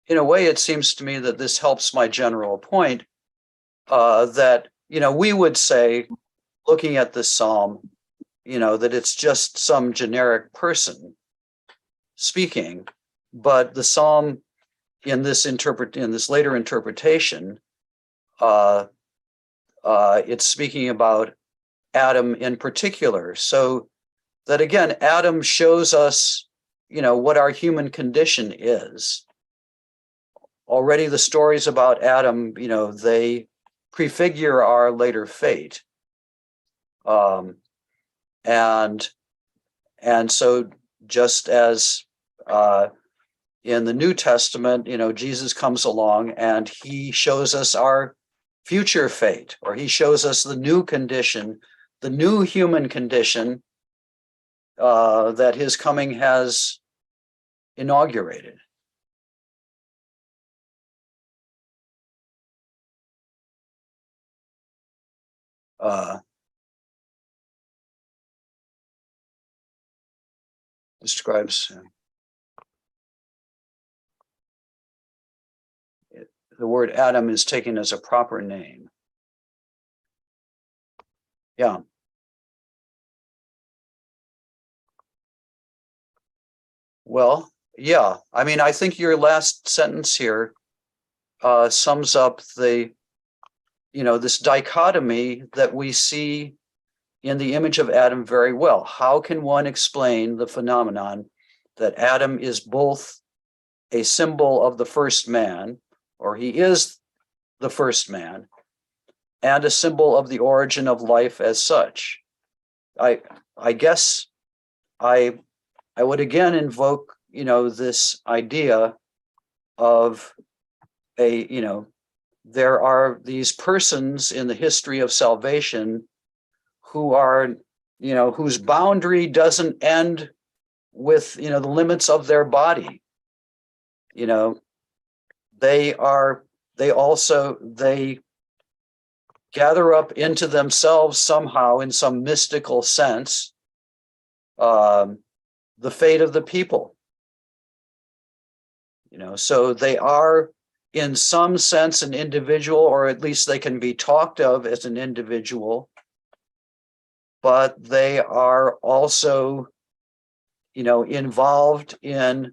Speaker 3: in a way, it seems to me that this helps my general point that, you know, we would say, looking at this psalm, you know, that it's just some generic person speaking, but the psalm in this later interpretation, it's speaking about Adam in particular. So that again, Adam shows us, you know, what our human condition is. Already the stories about Adam, you know, they prefigure our later fate. And so just as in the New Testament, you know, Jesus comes along and he shows us our future fate, or he shows us the new condition, the new human condition that his coming has inaugurated. Describes the word Adam is taken as a proper name. Yeah. Well, yeah. I mean, I think your last sentence here sums up the, you know, this dichotomy that we see in the image of Adam very well. How can one explain the phenomenon that Adam is both a symbol of the first man, or he is the first man, and a symbol of the origin of life as such? I guess I would again invoke, you know, this idea of a, you know, there are these persons in the history of salvation who are, you know, whose boundary doesn't end with, you know, the limits of their body. You know, they gather up into themselves somehow, in some mystical sense, the fate of the people. You know, so they are in some sense an individual, or at least they can be talked of as an individual, but they are also, you know, involved in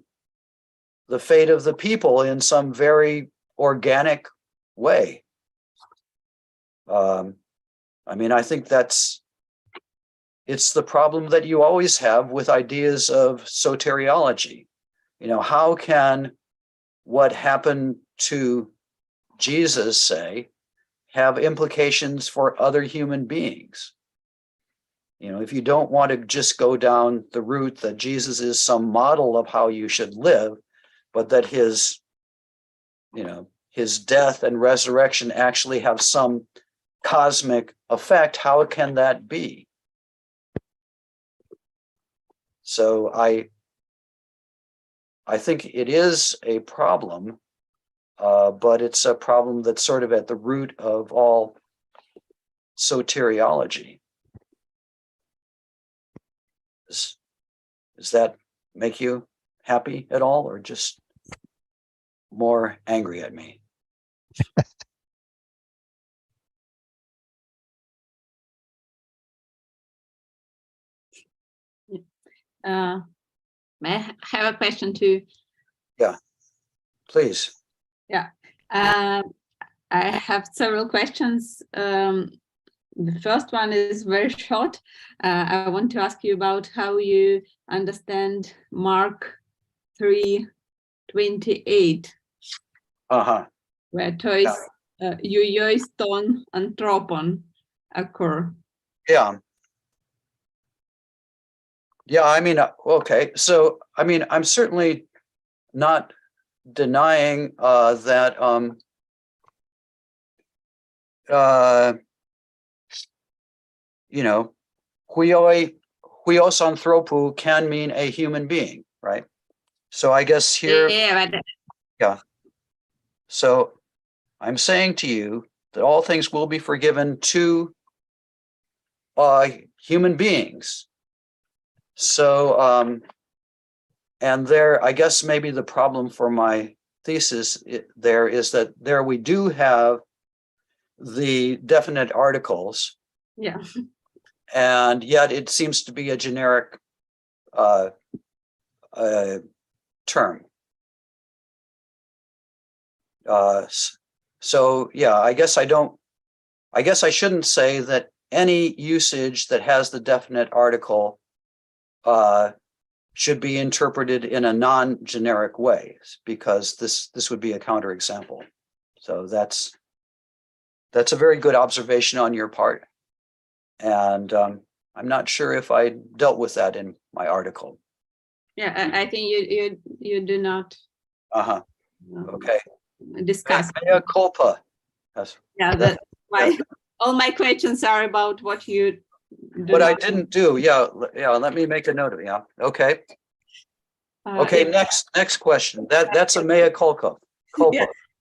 Speaker 3: the fate of the people in some very organic way. I mean, I think it's the problem that you always have with ideas of soteriology. how can what happened to Jesus, say, have implications for other human beings? If you don't want to just go down the route that Jesus is some model of how you should live, but that his death and resurrection actually have some cosmic effect, how can that be? So I think it is a problem, but it's a problem that's sort of at the root of all soteriology. Does that make you happy at all, or just more angry at me?
Speaker 2: May I have a question too?
Speaker 3: Yeah, please.
Speaker 2: Yeah, I have several questions. The first one is very short. I want to ask you about how you understand Mark 3:28, where tois euios ton anthropon occur.
Speaker 3: Yeah. Yeah, I mean, okay. So, I mean, I'm certainly not denying that huios anthropou can mean a human being, right? So I guess here, yeah. So I'm saying to you that all things will be forgiven to human beings. So, and there, I guess maybe the problem for my thesis there is that there we do have the definite articles.
Speaker 2: Yeah.
Speaker 3: And yet it seems to be a generic term. So yeah, I guess I shouldn't say that any usage that has the definite article should be interpreted in a non-generic way, because this would be a counterexample. So that's a very good observation on your part. And I'm not sure if I dealt with that in my article.
Speaker 2: Yeah, I think you do not.
Speaker 3: Okay.
Speaker 2: Discuss.
Speaker 3: Mea culpa. Yes.
Speaker 2: Yeah, that's why all my questions are about what you do.
Speaker 3: What I didn't do. Yeah. Let me make a note of it. Yeah. Okay. Okay. Next question. That's a mea culpa.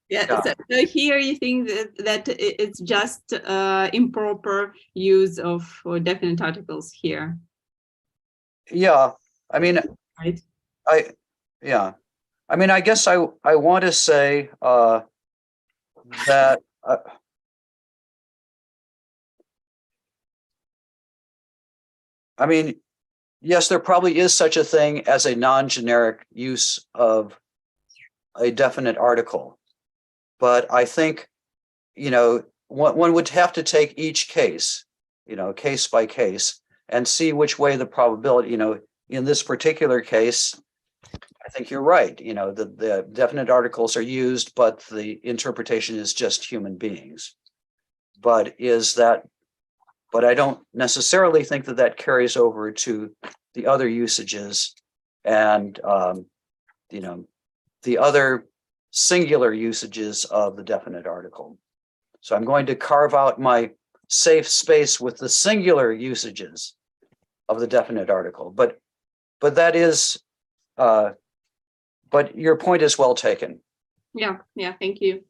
Speaker 2: Yeah. So here you think that it's just improper use of definite articles here.
Speaker 3: Yeah. I mean,
Speaker 2: right.
Speaker 3: I mean, I guess I want to say that I mean, yes, there probably is such a thing as a non-generic use of a definite article. But I think, one would have to take each case, case by case, and see which way the probability, in this particular case, I think you're right. The definite articles are used, but the interpretation is just human beings. But I don't necessarily think that carries over to the other usages and, the other singular usages of the definite article. So I'm going to carve out my safe space with the singular usages of the definite article. But that is, but your point is well taken.
Speaker 2: Yeah, thank you.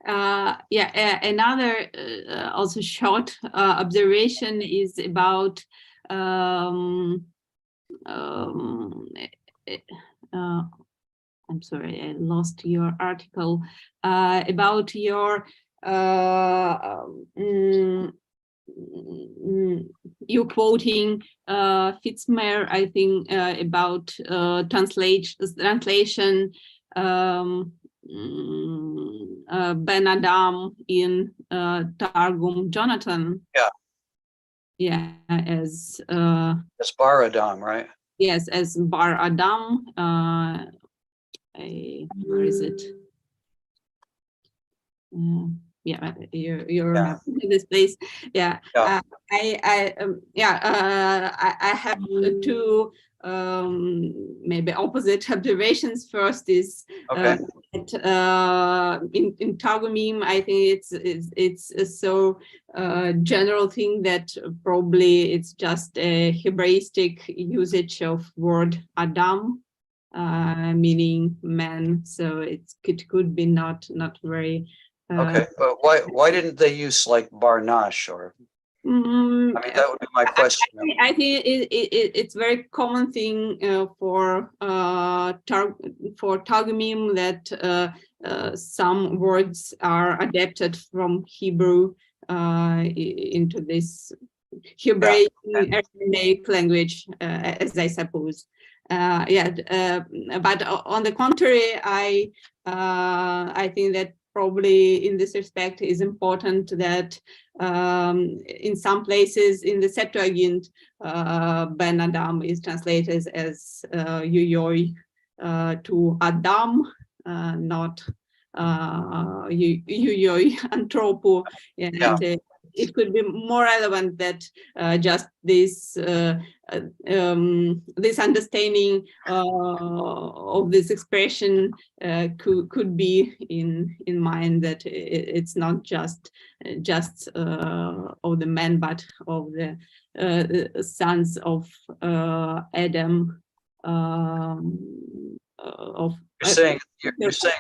Speaker 2: Another also short observation is about I'm sorry, I lost your article about your you quoting Fitzmyer, I think, about translation Ben Adam in Targum Jonathan. Yeah, as
Speaker 3: Bar Adam, right?
Speaker 2: Yes, as Bar Adam. where is it? Yeah, you remember this place. Yeah,
Speaker 3: Yeah.
Speaker 2: I have two maybe opposite observations. First is
Speaker 3: Okay.
Speaker 2: that in Targumim, I think it's a so general thing that probably it's just a Hebraistic usage of word Adam, meaning man. So it could be not very.
Speaker 3: Okay, but why didn't they use like Barnash or? I mean, that would be my question.
Speaker 2: I think it's very common thing for Targumim that some words are adapted from Hebrew into this Hebraic Aramaic language, as I suppose. But on the contrary, I think that probably in this respect is important that in some places in the Septuagint, Ben Adam is translated as Yuyoi to Adam, not Yuyoi Anthropo. And it could be more relevant that just this this understanding of this expression could be in mind, that it's not just of the man, but of the sons of Adam.
Speaker 3: You're saying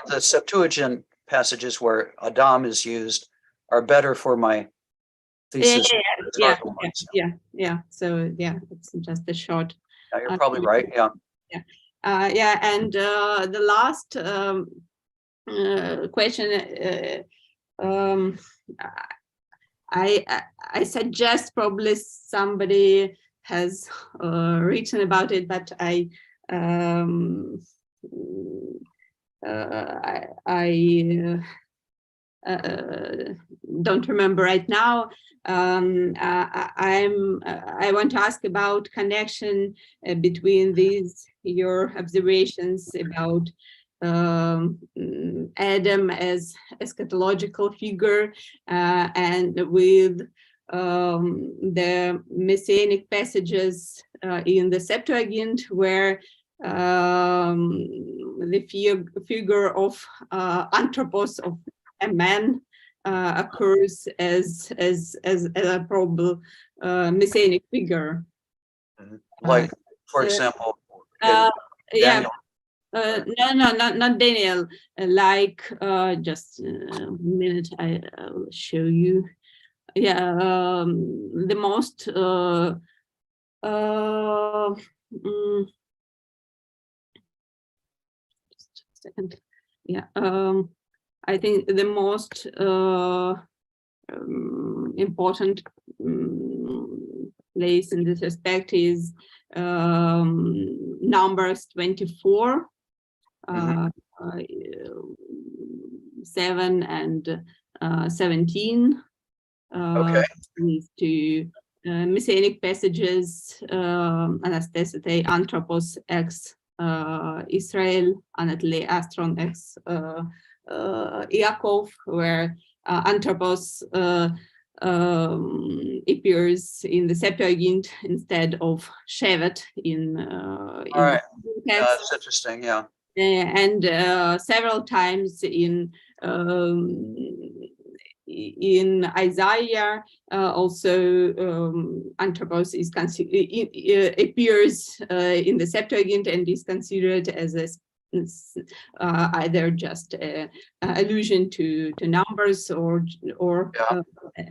Speaker 3: the Septuagint passages where Adam is used are better for my thesis.
Speaker 2: Yeah. So it's just a short.
Speaker 3: Yeah, you're probably right.
Speaker 2: And the last question, I suggest probably somebody has written about it, but I don't remember right now. I want to ask about connection between these your observations about Adam as eschatological figure and with the messianic passages in the Septuagint, where the figure of anthropos, of a man, occurs as a probable messianic figure.
Speaker 3: Like, for example,
Speaker 2: Daniel. No, not Daniel. Like, just a minute, I will show you. The most just a second. I think the most important place in this respect is Numbers 24, 7 and 17. These two messianic passages, Anastasete anthropos ex Israel, Anatle astron ex Yaakov, where anthropos appears in the Septuagint instead of Shevet in
Speaker 3: all right. That's interesting.
Speaker 2: And several times in Isaiah, also anthropos is appears in the Septuagint and is considered as either just an allusion to numbers or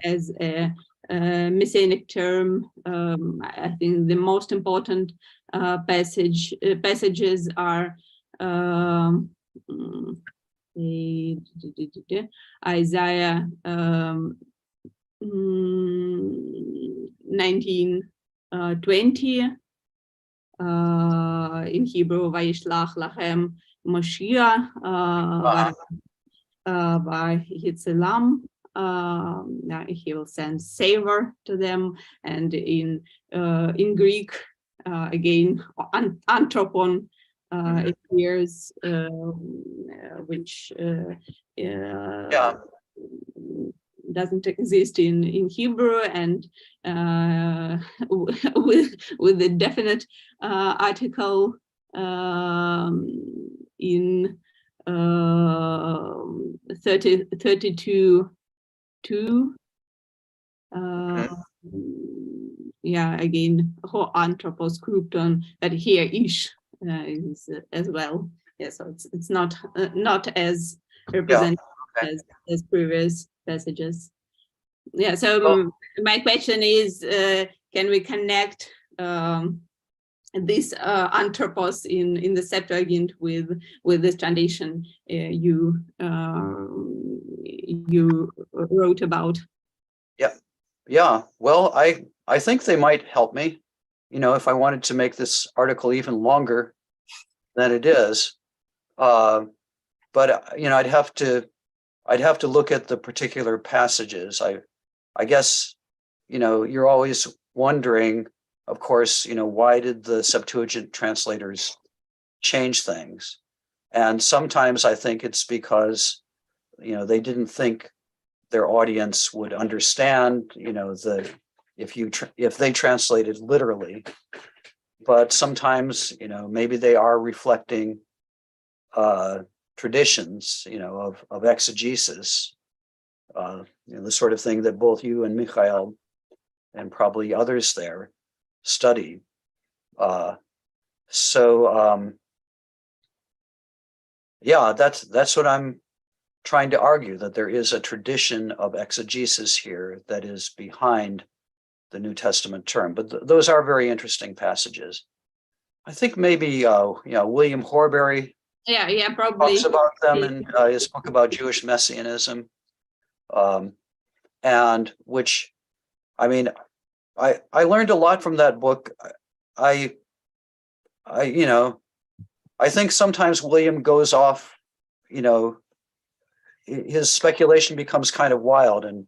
Speaker 2: as a messianic term. I think the most important passages are Isaiah 19:20, in Hebrew, Vayishlach lachem Moshiach v'yitzelam. He will send savor to them, and in Greek, again, anthropon appears, which doesn't exist in Hebrew, and with the definite article in 32:2. Again, ho anthropos krypton, but here ish is as well. Yeah, so it's not as representative as previous passages. Yeah, so my question is, can we connect this anthropos in the Septuagint with this tradition you wrote about?
Speaker 3: Yeah. Well, I think they might help me, if I wanted to make this article even longer than it is. But I'd have to look at the particular passages. I guess, you're always wondering, of course, why did the Septuagint translators change things? And sometimes I think it's because, they didn't think their audience would understand, if they translated literally. But sometimes, maybe they are reflecting traditions, of exegesis, the sort of thing that both you and Michael and probably others there study. That's what I'm trying to argue, that there is a tradition of exegesis here that is behind the New Testament term. But those are very interesting passages. I think maybe William Horbury
Speaker 2: probably
Speaker 3: talks about them in his book about Jewish messianism, and which, I learned a lot from that book. I think sometimes William goes off, his speculation becomes kind of wild, and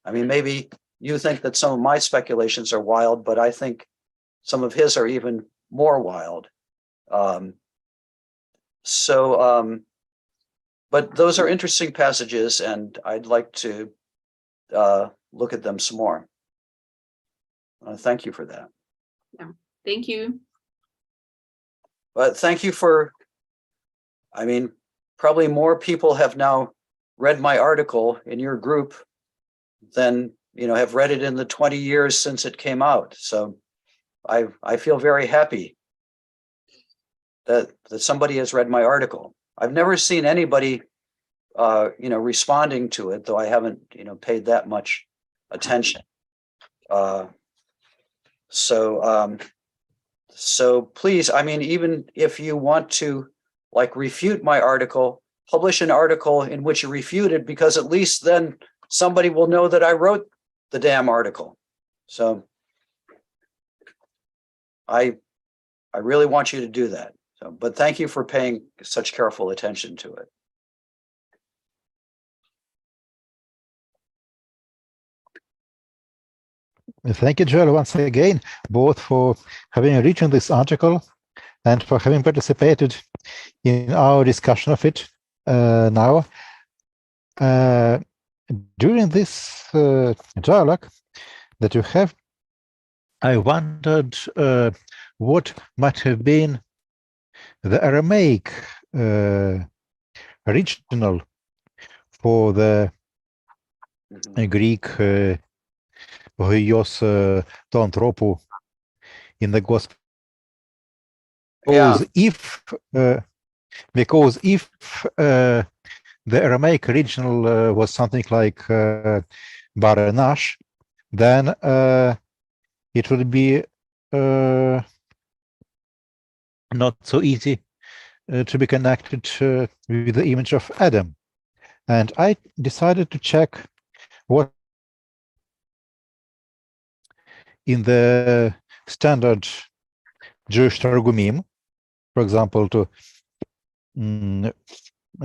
Speaker 3: maybe you think that some of my speculations are wild, but I think some of his are even more wild. But those are interesting passages, and I'd like to look at them some more. Thank you for that.
Speaker 2: Yeah, thank you.
Speaker 3: But thank you for, probably more people have now read my article in your group than, have read it in the 20 years since it came out. So I feel very happy that somebody has read my article. I've never seen anybody, responding to it, though I haven't, paid that much attention. So please, even if you want to refute my article, publish an article in which you refute it, because at least then somebody will know that I wrote the damn article. So I really want you to do that. So, but thank you for paying such careful attention to it.
Speaker 1: Thank you, Joel, once again, both for having written this article and for having participated in our discussion of it now. During this dialogue that you have, I wondered what might have been the Aramaic original for the Greek Hoios to anthropo in the Gospel. Because if the Aramaic original was something like Baranash, then it would be not so easy to be connected with the image of Adam. And I decided to check what in the standard Jewish Targumim, for example, to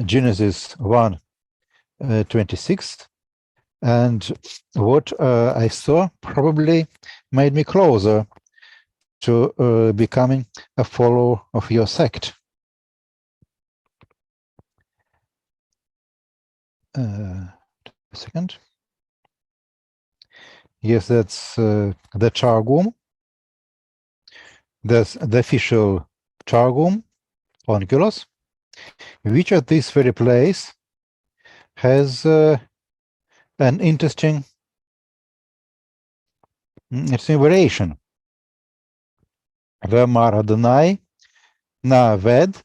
Speaker 1: Genesis 1:26, and what I saw probably made me closer to becoming a follower of your sect. A second. Yes, that's the Targum. There's the official Targum, Onkelos, which at this very place has an interesting variation. V'amar Adonai na'aved,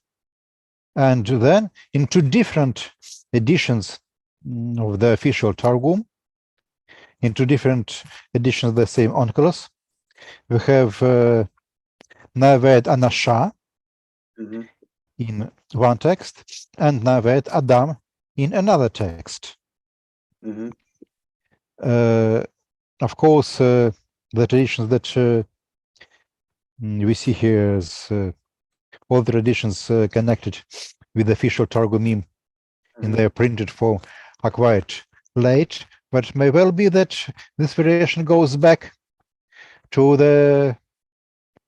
Speaker 1: and then in two different editions of the official Targum, in two different editions of the same Onkelos, we have na'aved Anasha in one text and na'aved Adam in another text. Of course, the traditions that we see here as all the traditions connected with the official Targumim in their printed form are quite late, but it may well be that this variation goes back to the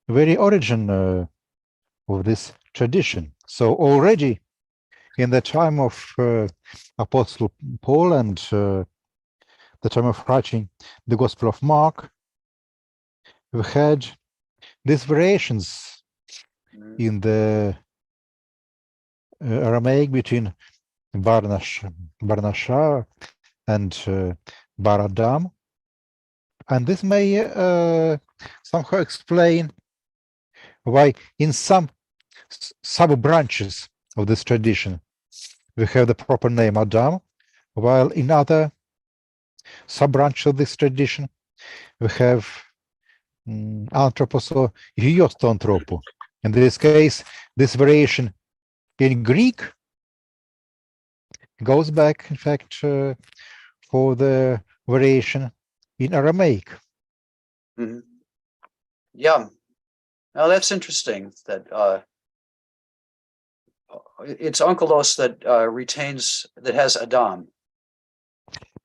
Speaker 1: very origin of this tradition. So already in the time of Apostle Paul and the time of writing the Gospel of Mark, we had these variations in the Aramaic between Barnasha and Bar Adam, and this may somehow explain why in some sub-branches of this tradition we have the proper name Adam, while in other sub-branches of this tradition we have anthropos or hiosto. In this case, this variation in Greek goes back, in fact, for the variation in Aramaic.
Speaker 3: Yeah. Now that's interesting that it's Onkelos that that has Adam.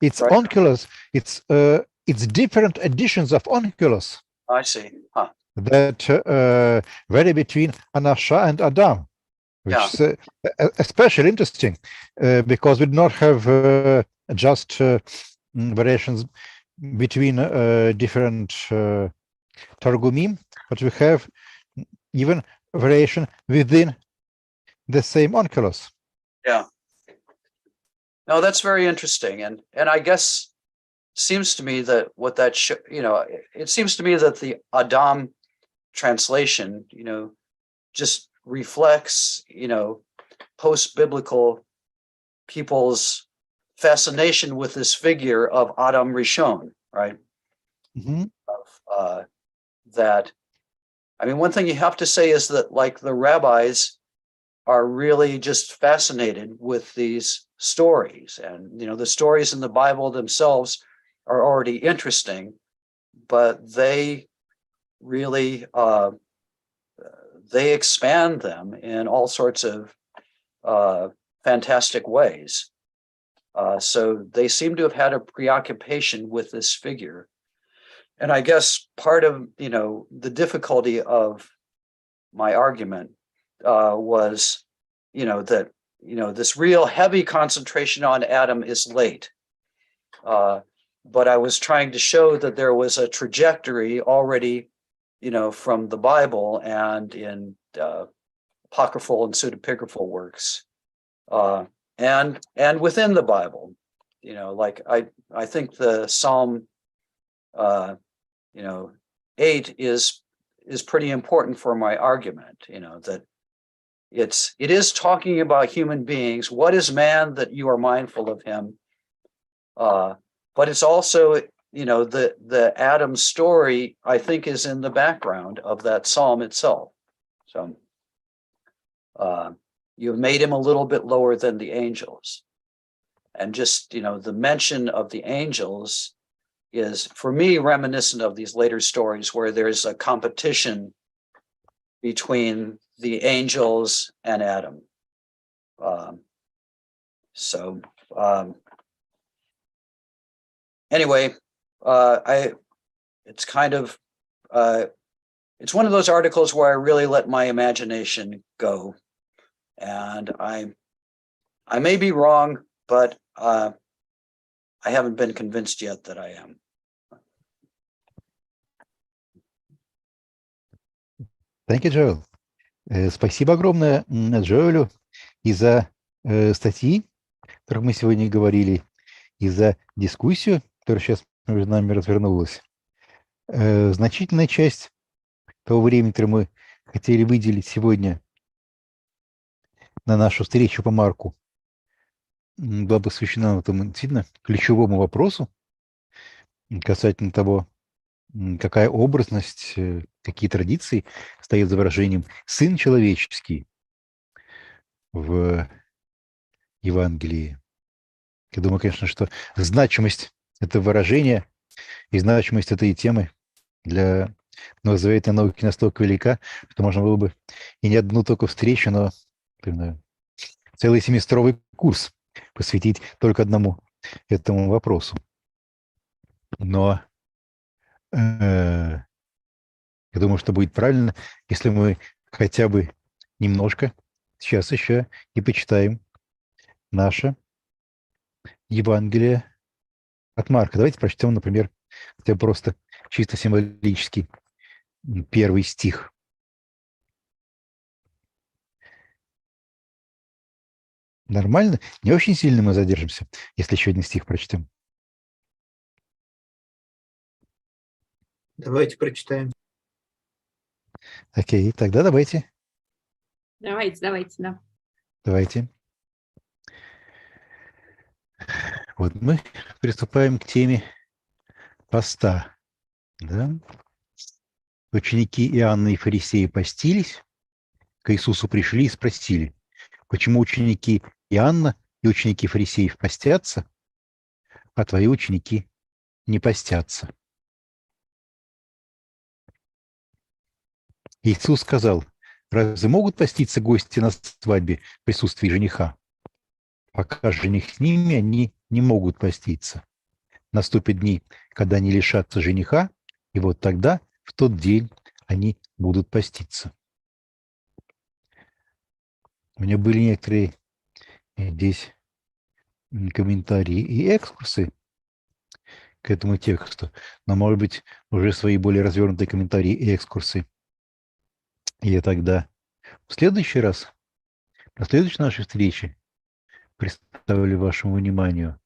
Speaker 1: It's
Speaker 3: right?
Speaker 1: Onkelos. It's different editions of Onkelos
Speaker 3: I see. Huh.
Speaker 1: that vary between Anasha and Adam, which is especially interesting because we do not have just variations between different Targumim, but we have even variation within the same Onkelos.
Speaker 3: Yeah. No, that's very interesting, and I guess seems to me that what that it seems to me that the Adam translation, just reflects, post-biblical people's fascination with this figure of Adam Rishon, right? That, I mean, one thing you have to say is that, like, the rabbis are really just fascinated with these stories, and the stories in the Bible themselves are already interesting, but they really they expand them in all sorts of fantastic ways. So they seem to have had a preoccupation with this figure. And I guess part of the difficulty of my argument was that this real heavy concentration on Adam is late. But I was trying to show that there was a trajectory already, from the Bible and in apocryphal and pseudepigraphal works, and within the Bible, like I think the Psalm, 8 is pretty important for my argument. That it is talking about human beings. What is man that you are mindful of him? But it's also, the Adam story, I think, is in the background of that psalm itself. So you've made him a little bit lower than the angels. And just, the mention of the angels is, for me, reminiscent of these later stories where there's a competition between the angels and Adam. Anyway, it's kind of it's one of those articles where I really let my imagination go. And I may be wrong, but I haven't been convinced yet that I am.
Speaker 1: Thank you, Joel. Спасибо огромное Джоэлю и за статьи, о которых мы сегодня говорили, и за дискуссию, которая сейчас между нами развернулась. Значительная часть того времени, которое мы хотели выделить сегодня на нашу встречу по Марку, была посвящена этому действительно ключевому вопросу касательно того, какая образность, какие традиции стоят за выражением «сын человеческий» в Евангелии. Я думаю, конечно, что значимость этого выражения и значимость этой темы для новозаветной науки настолько велика, что можно было бы и не одну только встречу, но целый семестровый курс посвятить только одному этому вопросу. Но я думаю, что будет правильно, если мы хотя бы немножко сейчас еще и почитаем наше Евангелие от Марка. Давайте прочтем, например, хотя бы просто чисто символический первый стих. Нормально? Не очень сильно мы задержимся, если еще один стих прочтем.
Speaker 5: Давайте прочитаем.
Speaker 1: Окей, тогда давайте.
Speaker 2: Давайте, да.
Speaker 1: Давайте. Вот мы приступаем к теме поста. Да? Ученики Иоанна и фарисеи постились, к Иисусу пришли и спросили, почему ученики Иоанна и ученики фарисеев постятся, а твои ученики не постятся. Иисус сказал, разве могут поститься гости на свадьбе в присутствии жениха? Пока жених с ними, они не могут поститься. Наступят дни, когда они лишатся жениха, и вот тогда, в тот день, они будут поститься. У меня были некоторые здесь комментарии и экскурсы к этому тексту, но, может быть, уже свои более развернутые комментарии и экскурсы я тогда в следующий раз, на следующей нашей встрече представлю вашему вниманию.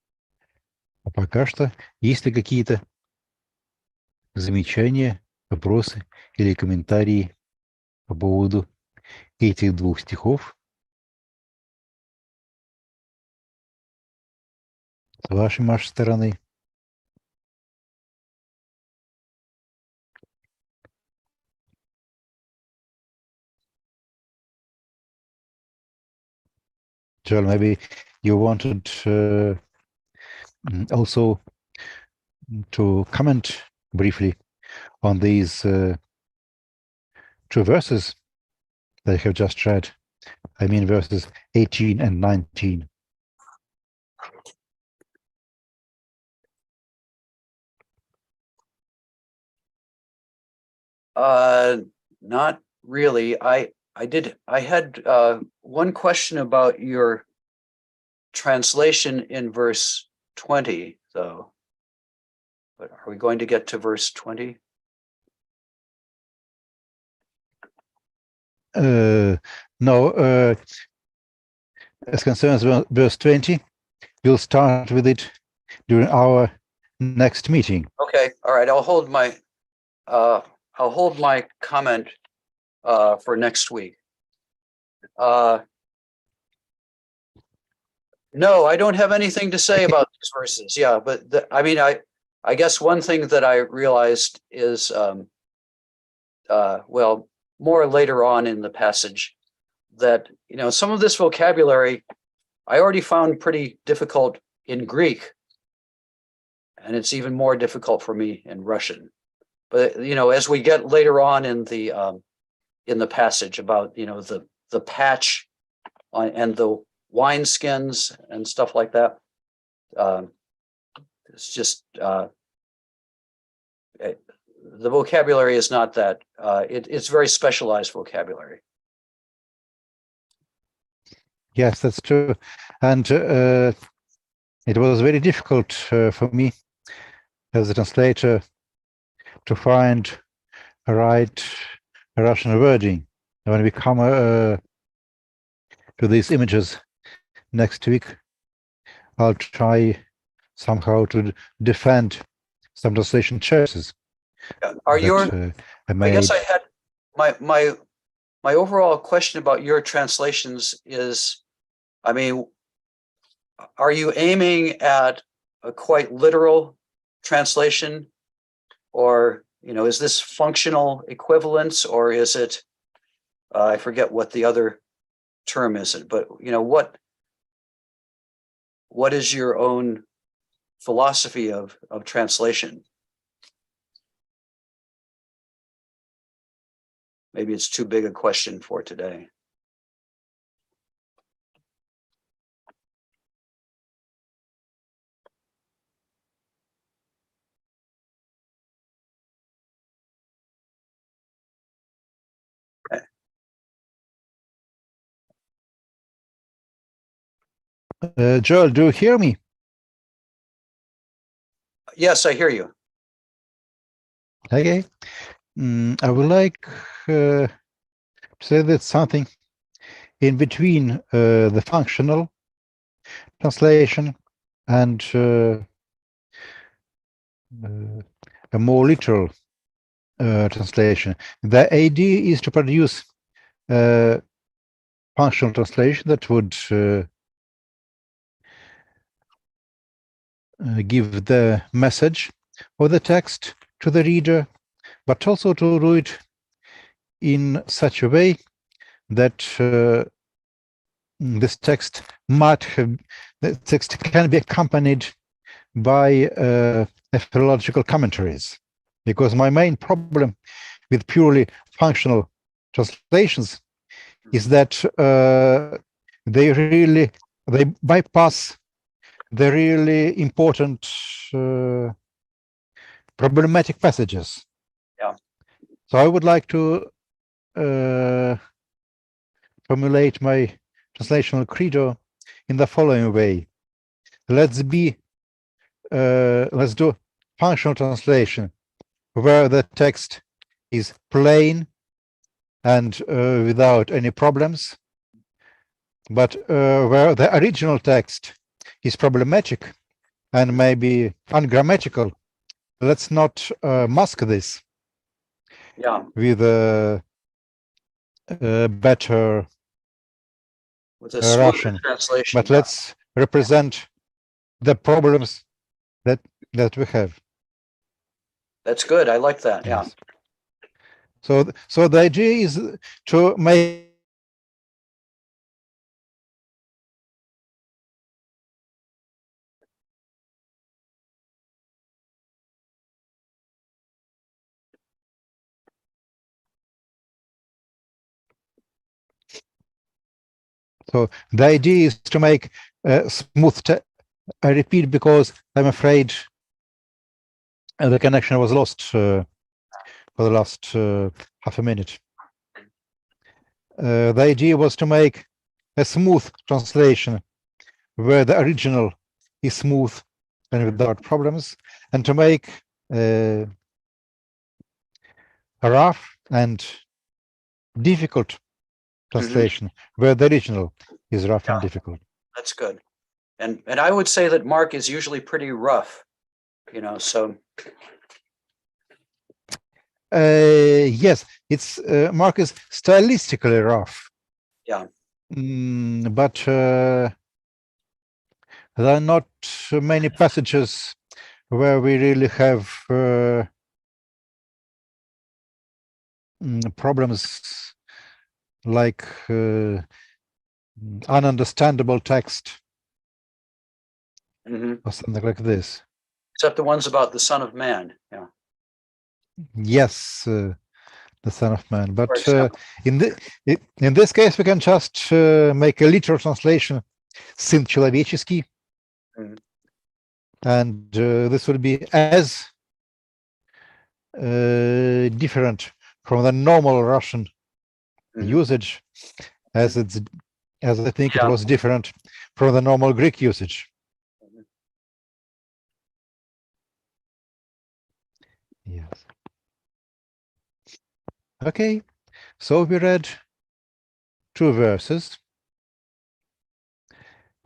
Speaker 1: А пока что, есть ли какие-то замечания, вопросы или комментарии по поводу этих двух стихов с вашей стороны? Joel, maybe you wanted also to comment briefly on these two verses that I have just read. I mean verses 18 and 19.
Speaker 3: Not really. I had one question about your translation in verse 20, though. But are we going to get to verse 20?
Speaker 1: No, as concerns verse 20, we'll start with it during our next meeting.
Speaker 3: Okay, all right. I'll hold my comment for next week. No, I don't have anything to say about these verses. Yeah, but I guess one thing that I realized is, well, more later on in the passage, that some of this vocabulary I already found pretty difficult in Greek, and it's even more difficult for me in Russian. But as we get later on in the passage about the patch and the wineskins and stuff like that, it's just the vocabulary is not that, it's very specialized vocabulary.
Speaker 1: Yes, that's true. And it was very difficult for me as a translator to find a right Russian wording. When we come to these images next week, I'll try somehow to defend some translation choices.
Speaker 3: Are
Speaker 1: that,
Speaker 3: your,
Speaker 1: I
Speaker 3: I guess
Speaker 1: made.
Speaker 3: I had my overall question about your translations is, I mean, are you aiming at a quite literal translation, or, you know, is this functional equivalence, or is it, I forget what the other term is, but, you know, what is your own philosophy of translation? Maybe it's too big a question for today.
Speaker 1: Joel, do you hear me?
Speaker 3: Yes, I hear you.
Speaker 1: Okay. I would like to say that something in between the functional translation and a more literal translation. The idea is to produce a functional translation that would give the message of the text to the reader, but also to do it in such a way that this text can be accompanied by philological commentaries. Because my main problem with purely functional translations is that they bypass the really important problematic passages.
Speaker 3: Yeah.
Speaker 1: So I would like to formulate my translational credo in the following way. Let's do functional translation where the text is plain and without any problems, but where the original text is problematic and maybe ungrammatical, let's not mask this with a better
Speaker 3: with a smoother
Speaker 1: Russian
Speaker 3: translation.
Speaker 1: but let's represent the problems that we have.
Speaker 3: That's good. I like that. Yeah.
Speaker 1: Yes. So the idea is to make a smooth I repeat because I'm afraid the connection was lost for the last half a minute. The idea was to make a smooth translation where the original is smooth and without problems, and to make a rough and difficult translation where the original is rough and difficult.
Speaker 3: That's good. And I would say that Mark is usually pretty rough, you know, so.
Speaker 1: Yes, it's Mark is stylistically rough.
Speaker 3: Yeah.
Speaker 1: But there are not many passages where we really have problems like ununderstandable text or something like this.
Speaker 3: Except the ones about the Son of Man. Yeah.
Speaker 1: Yes, the Son of Man. But in this case, we can just make a literal translation, Сын Человеческий, and this would be as different from the normal Russian usage, as I think it was different from the normal Greek usage. Yes. Okay, so we read 2 verses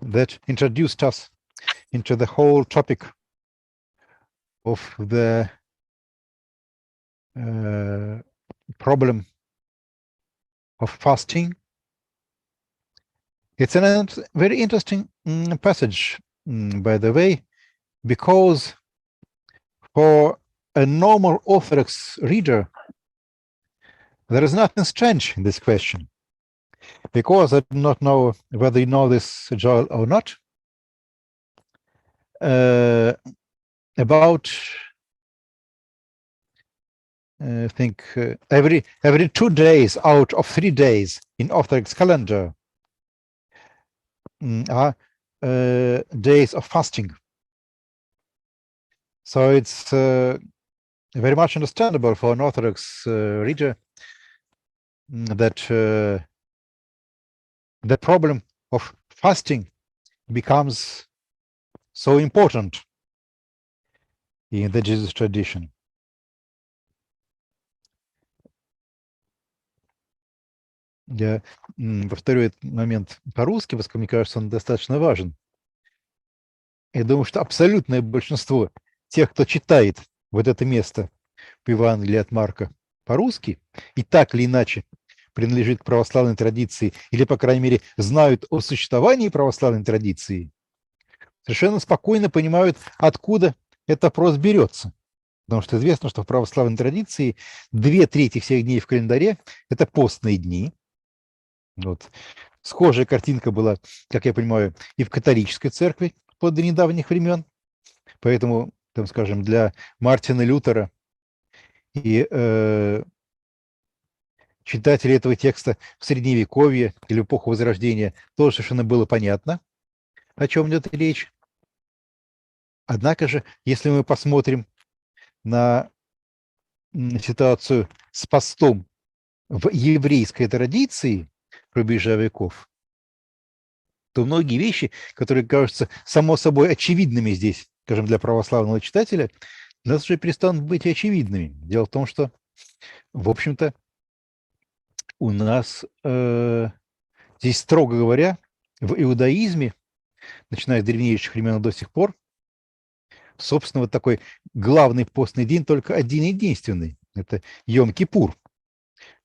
Speaker 1: that introduced us into the whole topic of the problem of fasting. It's a very interesting passage, by the way, because for a normal Orthodox reader, there is nothing strange in this question, because I do not know whether you know this, Joel, or not, about I think every 2 days out of 3 days in Orthodox calendar are days of fasting. So it's very much understandable for an Orthodox reader that the problem of fasting becomes so important in the Jesus tradition. Я повторю этот момент по-русски, поскольку мне кажется, он достаточно важен. Я думаю, что абсолютное большинство тех, кто читает вот это место в Евангелии от Марка по-русски, и так или иначе принадлежит к православной традиции, или, по крайней мере, знают о существовании православной традиции, совершенно спокойно понимают, откуда этот вопрос берется. Потому что известно, что в православной традиции 2/3 всех дней в календаре – это постные дни. Вот. Схожая картинка была, как я понимаю, и в католической церкви вплоть до недавних времен. Поэтому, там, скажем, для Мартина Лютера и читателей этого текста в Средневековье или в эпоху Возрождения тоже совершенно было понятно, о чем идет речь. Однако же, если мы посмотрим на ситуацию с постом в еврейской традиции рубежа веков, то многие вещи, которые кажутся само собой очевидными здесь, скажем, для православного читателя, для нас уже перестанут быть очевидными. Дело в том, что, в общем-то, у нас здесь, строго говоря, в иудаизме, начиная с древнейших времен до сих пор, собственно, вот такой главный постный день только один единственный. Это Йом-Кипур.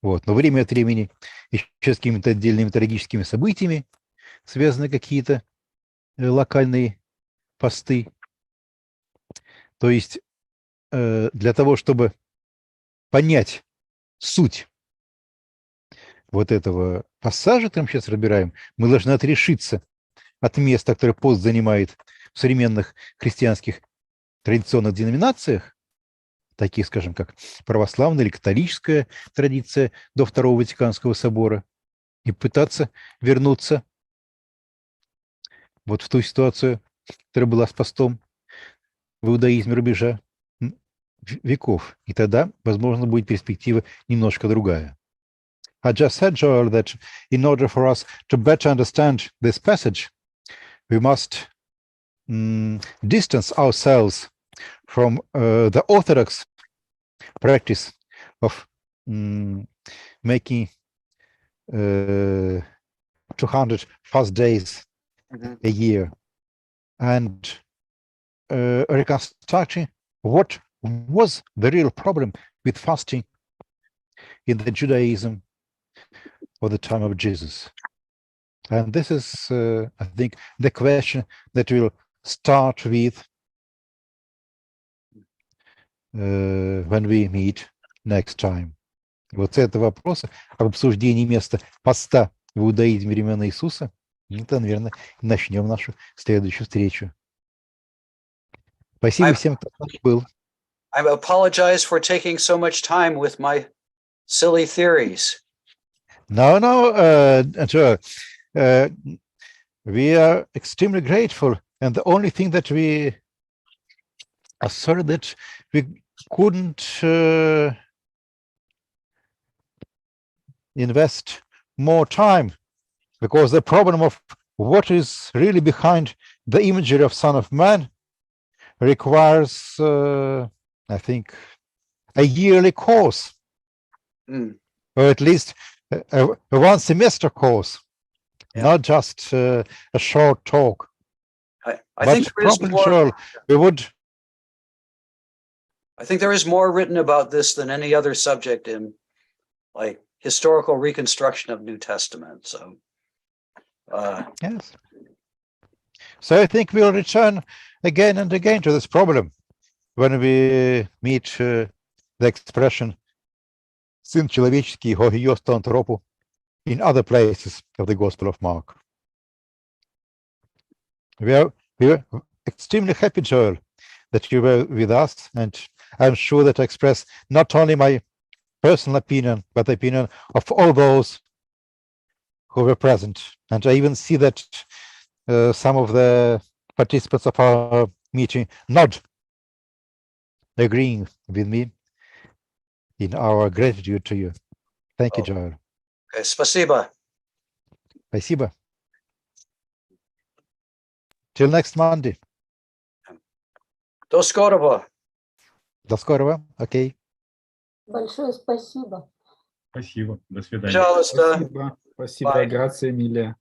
Speaker 1: Вот. Но время от времени еще с какими-то отдельными трагическими событиями связаны какие-то локальные посты. То есть для того, чтобы понять суть вот этого пассажа, который мы сейчас разбираем, мы должны отрешиться от места, которое пост занимает в современных христианских традиционных деноминациях, таких, скажем, как православная или католическая традиция до Второго Ватиканского собора, и пытаться вернуться вот в ту ситуацию, которая была с постом в иудаизме рубежа веков. И тогда, возможно, будет перспектива немножко другая. I just said, Joel, that in order for us to better understand this passage, we must distance ourselves from the Orthodox practice of making 200 fast days a year and reconstructing what was the real problem with fasting in the Judaism of the time of Jesus. And this is, I think, the question that we'll start with when we meet next time. Вот с этого вопроса об обсуждении места поста в иудаизме времен Иисуса, это, наверное, начнем нашу следующую встречу. Спасибо всем, кто с нами был.
Speaker 3: I apologize for taking so much time with my silly theories.
Speaker 1: No, Joe, we are extremely grateful, and the only thing that we are sorry that we couldn't invest more time, because the problem of what is really behind the imagery of Son of Man requires, I think, a yearly course, or at least a one semester course, not just a short talk.
Speaker 3: I think there is more,
Speaker 1: Joel, we would.
Speaker 3: I think there is more written about this than any other subject in like historical reconstruction of New Testament. So
Speaker 1: yes. So I think we'll return again and again to this problem when we meet the expression «Сын человеческий, госту антропу» in other places of the Gospel of Mark. We are extremely happy, Joel, that you were with us, and I'm sure that I express not only my personal opinion, but the opinion of all those who were present. And I even see that some of the participants of our meeting not agreeing with me in our gratitude to you. Thank you, Joel.
Speaker 3: okay, спасибо.
Speaker 1: Спасибо. Till next Monday.
Speaker 3: До скорого.
Speaker 1: До скорого. Окей.
Speaker 5: Большое спасибо.
Speaker 4: Спасибо. До свидания.
Speaker 3: Пожалуйста.
Speaker 4: Спасибо. Спасибо.
Speaker 3: Bye.
Speaker 4: Грация, Эмилия.